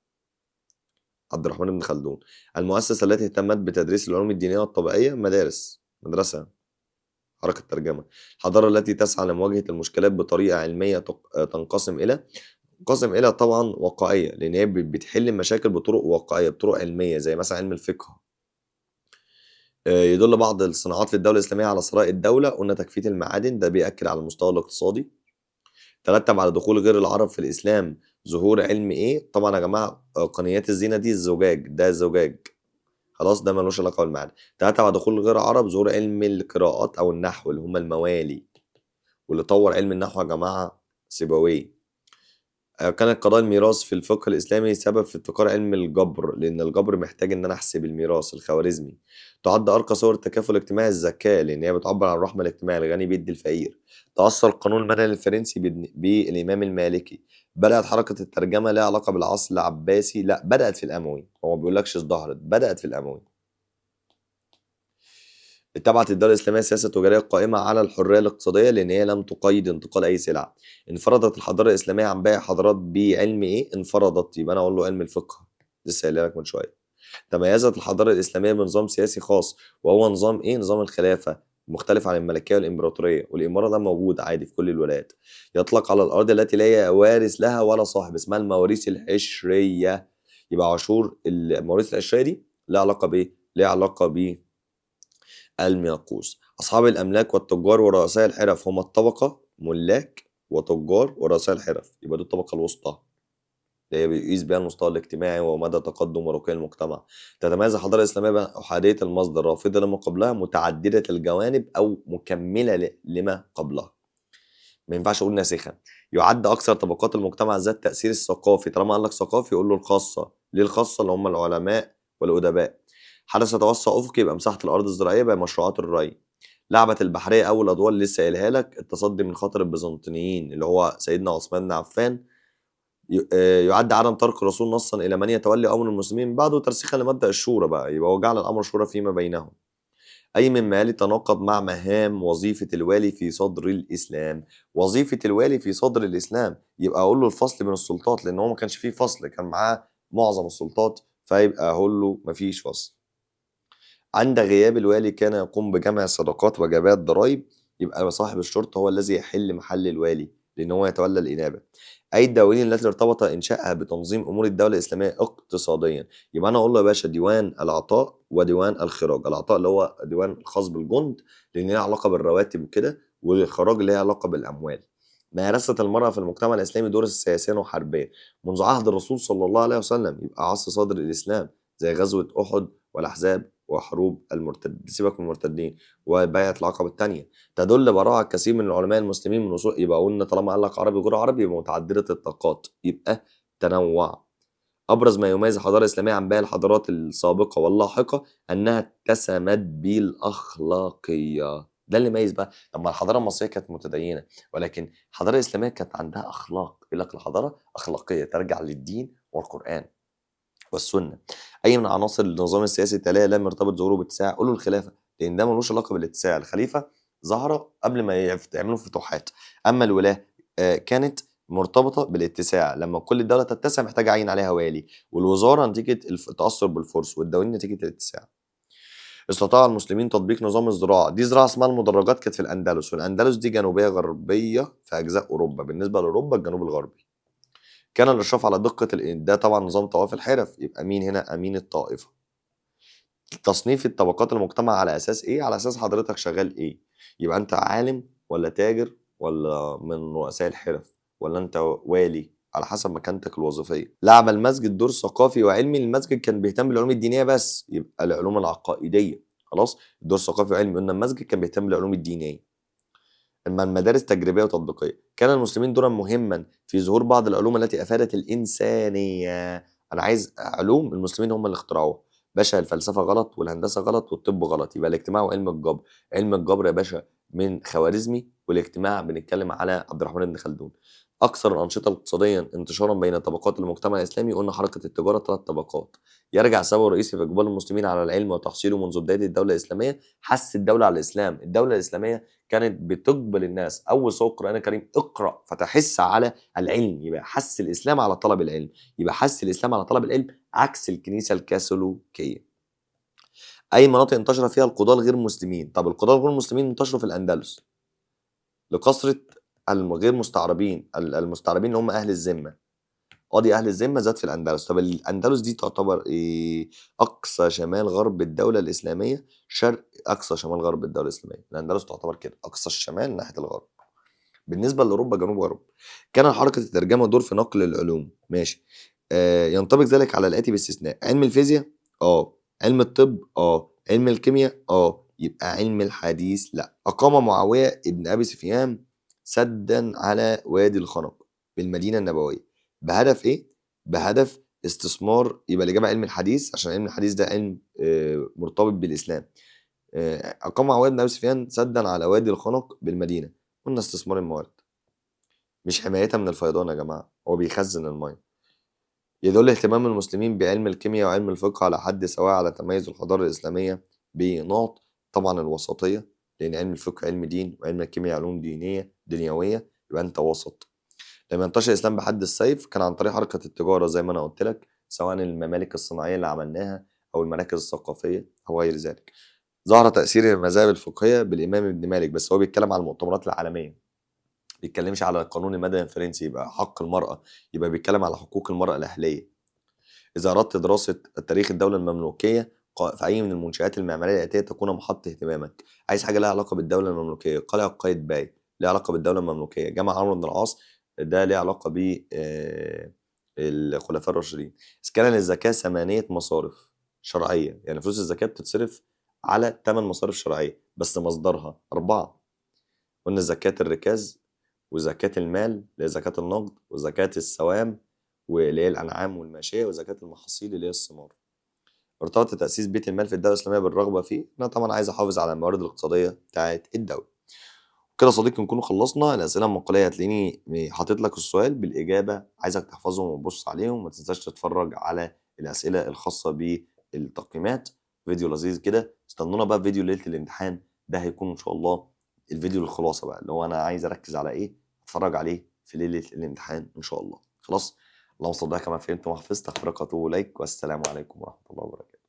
عبد الرحمن بن خلدون. المؤسسة التي اهتمت بتدريس العلوم الدينية والطبيعية، مدرسة، حركة ترجمة. الحضارة التي تسعى لمواجهة المشكلات بطريقة علمية تنقسم إلى طبعًا واقعية، لإن هي بتحل المشاكل بطرق واقعية، بطرق علمية، زي مثلًا علم الفقه. يدل بعض الصناعات في الدولة الإسلامية على ثراء الدولة، قُلنا تجفيف المعادن، ده بيأكد على المستوى الاقتصادي. ترتب على دخول غير العرب في الإسلام ظهور علم إيه؟ طبعًا يا جماعة قنيات الزينة دي الزجاج، ده الزجاج، خلاص ده ما لوش علاقة بالمعادن. ترتب على دخول غير العرب ظهور علم القراءات أو النحو اللي هم الموالي، واللي طوّر علم النحو يا جماعة سيبويه. كانت قضايا الميراث في الفقه الإسلامي سبب في ابتكار علم الجبر، لأن الجبر محتاج إن أنا أحسب الميراث الخوارزمي. تعد أرقى صور التكافل الاجتماعي الزكاة، لأن هي بتعبر عن الرحمة الاجتماعية، الغني بيدي الفقير. تأثر القانون المدني الفرنسي بالإمام المالكي. بدأت حركة الترجمة لها علاقة بالعصر العباسي، لا بدأت في الأموي، هو ما بيقولكش ازدهرت، بدأت في الأموي. اتبعت الدولة الإسلامية سياسة تجارية قائمة على الحرية الاقتصادية، لأن هي لم تقيد انتقال أي سلعة. انفردت الحضارة الإسلامية عن باقي الحضارات بعلم إيه؟ انفردت، يبقى أنا أقول له علم الفقه، لسه قايلها لك من شوية. تميزت الحضارة الإسلامية بنظام سياسي خاص، وهو نظام إيه؟ نظام الخلافة، مختلف عن الملكية والإمبراطورية، والإمارة ده موجود عادي في كل الولايات. يطلق على الأرض التي لا وارث لها ولا صاحب، اسمها المواريث العشرية. يبقى عاشور المواريث العشرية دي لها علاقة بإيه؟ لها علاقة المياقوس. أصحاب الأملاك والتجار ورؤساء الحرف هم الطبقة ملاك وتجار ورؤساء الحرف، يبقى دي الطبقة الوسطى اللي هي بيقيس بيها المستوى الاجتماعي ومدى تقدم ورقي المجتمع. تتميز الحضارة الإسلامية بأحادية المصدر، رافضة لما قبلها، متعددة الجوانب أو مكملة لما قبلها. ما ينفعش أقول ناسخة. يعد أكثر طبقات المجتمع ذات تأثير الثقافي، طالما قال لك ثقافي قول له الخاصة. ليه الخاصة؟ اللي هم العلماء والأدباء. حدث توسع أفقي، يبقى مساحة الأرض الزراعية بقى مشروعات الري. لعبت البحرية أول أدوار اللي لسه قايلها لك، التصدي من خطر البيزنطيين اللي هو سيدنا عثمان بن عفان. يعد عدم ترك الرسول نصا إلى من يتولي أمر المسلمين بعده ترسيخا لمبدأ الشورى بقى، يبقى هو جعل الأمر شورى فيما بينهم. أي مما يلي تناقض مع مهام وظيفة الوالي في صدر الإسلام. وظيفة الوالي في صدر الإسلام، يبقى أقول له الفصل بين السلطات، لأن هو ما كانش فيه فصل، كان معاه معظم السلطات، فيبقى أقول له مفيش فصل. عند غياب الوالي كان يقوم بجمع الصدقات وجبات ضرائب، يبقى صاحب الشرطة هو الذي يحل محل الوالي، لأن هو يتولى الإنابة. أي الدواوين التي ارتبط إنشائها بتنظيم أمور الدولة الإسلامية اقتصاديا، يبقى أنا أقول له يا باشا ديوان العطاء وديوان الخراج. العطاء اللي هو ديوان الخاص بالجند، لأن ليه علاقة بالرواتب وكده، والخراج اللي هي علاقة بالأموال. مارست المرأة في المجتمع الإسلامي دورا سياسيا وحربيا منذ عهد الرسول صلى الله عليه وسلم، يبقى عصر صدر الإسلام، زي غزوة أحد والأحزاب وحروب المرتد، سيبك من المرتدين، وبيعة العقبة الثانية. تدل براعة كثير من العلماء المسلمين من أصول، يبقى قلنا طالما قال لك عربي غير عربي يبقى متعددة الطاقات، يبقى تنوع. أبرز ما يميز الحضارة الإسلامية عن باقي الحضارات السابقة واللاحقة أنها اتسمت بالأخلاقية. ده اللي يميز بقى. لما الحضارة المصرية كانت متدينة، ولكن الحضارة الإسلامية كانت عندها أخلاق، يقول لك الحضارة أخلاقية ترجع للدين والقرآن والسنة. أي من عناصر النظام السياسي التالية لم يرتبط ظهوره باتساع، قولوا الخلافة، لأن ده ملوش علاقة بالاتساع. الخليفة ظهر قبل ما يعملوا فتوحات، أما الولاة كانت مرتبطة بالاتساع، لما كل الدولة تتسع محتاج أعين عليها والي، والوزارة نتيجة التأثر بالفرس، والدواوين نتيجة الاتساع. استطاع المسلمين تطبيق نظام الزراعة، دي زراعة اسمها المدرجات، كانت في الأندلس، والأندلس دي جنوبية غربية في أجزاء أوروبا، بالنسبة لأوروبا الجنوب الغربي. كان الإشراف على دقة ده طبعا نظام طوائف الحرف، يبقى مين هنا؟ أمين الطائفة. تصنيف الطبقات المجتمع على أساس إيه؟ على أساس حضرتك شغال إيه؟ يبقى أنت عالم ولا تاجر ولا من رؤساء الحرف ولا أنت والي، على حسب مكانتك الوظيفية. لعب المسجد دور ثقافي وعلمي. المسجد كان بيهتم بالعلوم الدينية بس، يبقى العلوم العقائدية. خلاص، دور ثقافي وعلمي، قلنا المسجد كان بيهتم بالعلوم الدينية. أما المدارس تجريبية وتطبيقية، كان المسلمين دورا مهما في ظهور بعض العلوم التي أفادت الإنسانية. أنا عايز علوم المسلمين هم اللي اخترعوها. باشا الفلسفة غلط والهندسة غلط والطب غلط، يبقى الاجتماع وعلم الجبر. علم الجبر يا باشا من خوارزمي، والاجتماع بنتكلم على عبد الرحمن بن خلدون. أكثر الأنشطة اقتصاديا انتشارا بين طبقات المجتمع الإسلامي، قلنا حركة التجارة 3 طبقات. يرجع سبب الرئيسي في إقبال المسلمين على العلم وتحصيله منذ بداية الدولة الإسلامية حث الدولة على الإسلام. الدولة الإسلامية كانت بتقبل الناس. أول سورة القرآن الكريم اقرأ فتحث على العلم، يبقى حث الإسلام على طلب العلم. يبقى حث الإسلام على طلب العلم عكس الكنيسة الكاثوليكية. أي مناطق انتشر فيها القضاة الغير مسلمين. طب القضاة الغير مسلمين انتشروا في الأندلس لكثرة الغير مستعربين، المستعربين اللي هم أهل الذمة. قاضي أهل الذمة زاد في الأندلس. طب الأندلس دي تعتبر إيه؟ أقصى شمال غرب الدولة الإسلامية، شرق أقصى شمال غرب الدولة الإسلامية. الأندلس تعتبر كده أقصى الشمال ناحية الغرب، بالنسبة لأوروبا جنوب غرب. كان حركة الترجمة دور في نقل العلوم. ماشي. ينطبق ذلك على الآتي باستثناء: علم الفيزياء علم الطب علم الكيمياء يبقى علم الحديث لا. أقام معاوية ابن أبي سفيان سدا على وادي الخنق بالمدينة النبوية بهدف إيه؟ بهدف استثمار. يبقى الإجابة علم الحديث، عشان علم الحديث ده علم مرتبط بالإسلام. أقام معاوية بن أبي سفيان سدا على وادي الخنق بالمدينة. قلنا استثمار الموارد مش حمايتها من الفيضان يا جماعة، هو بيخزن المية. يدل اهتمام المسلمين بعلم الكيمياء وعلم الفقه على حد سواء على تميز الحضارة الإسلامية بنقط طبعا الوسطية، لأن علم الفقه علم دين وعلم الكيمياء علوم دنيوية، يبقى أنت وسط. لما ينتشر الإسلام بحد السيف كان عن طريق حركة التجارة زي ما أنا قلت لك، سواء الممالك الصناعية اللي عملناها أو المراكز الثقافية أو غير ذلك. ظهر تأثير المذاهب الفقهية بالإمام ابن مالك، بس هو بيتكلم على المؤتمرات العالمية، بيتكلمش على القانون المدني الفرنسي. يبقى حق المرأة، يبقى بيتكلم على حقوق المرأة الأهلية. إذا أردت دراسة تاريخ الدولة المملوكية في أي من المنشآت المعمارية الآتية تكون محط اهتمامك. عايز حاجة لها علاقة بالدولة المملوكية: قلعة قايتباي لها علاقة بالدولة المملوكية، جامع عمرو بن العاص ده ليه علاقة ب الخلفاء الراشدين. إذا كان للزكاة 8 مصارف شرعية، يعني فلوس الزكاة بتتصرف على 8 مصارف شرعية بس مصدرها 4. قلنا زكاة الركاز وزكاة المال اللي هي زكاة النقد وزكاة السوام واللي هي الأنعام والماشية وزكاة المحاصيل اللي هي الثمار. ارتبط تأسيس بيت المال في الدولة الإسلامية بالرغبة فيه. أنا طبعا عايز أحافظ على الموارد الاقتصادية بتاعة الدولة. كده صديقي نكون خلصنا الأسئلة المقالية. هتلاقيني حاطط لك السؤال بالإجابة، عايزك تحفظهم وتبص عليهم، وما تنساش تتفرج على الأسئلة الخاصة بالتقييمات. فيديو لذيذ كده. استنونا بقى في فيديو ليلة الامتحان، ده هيكون إن شاء الله الفيديو الخلاصة بقى، اللي هو أنا عايز أركز على إيه أتفرج عليه في ليلة الامتحان إن شاء الله. خلاص، اللهم صل على كما فهمت وحفظت. أغفرك وأتوب إليك، والسلام عليكم ورحمة الله وبركاته.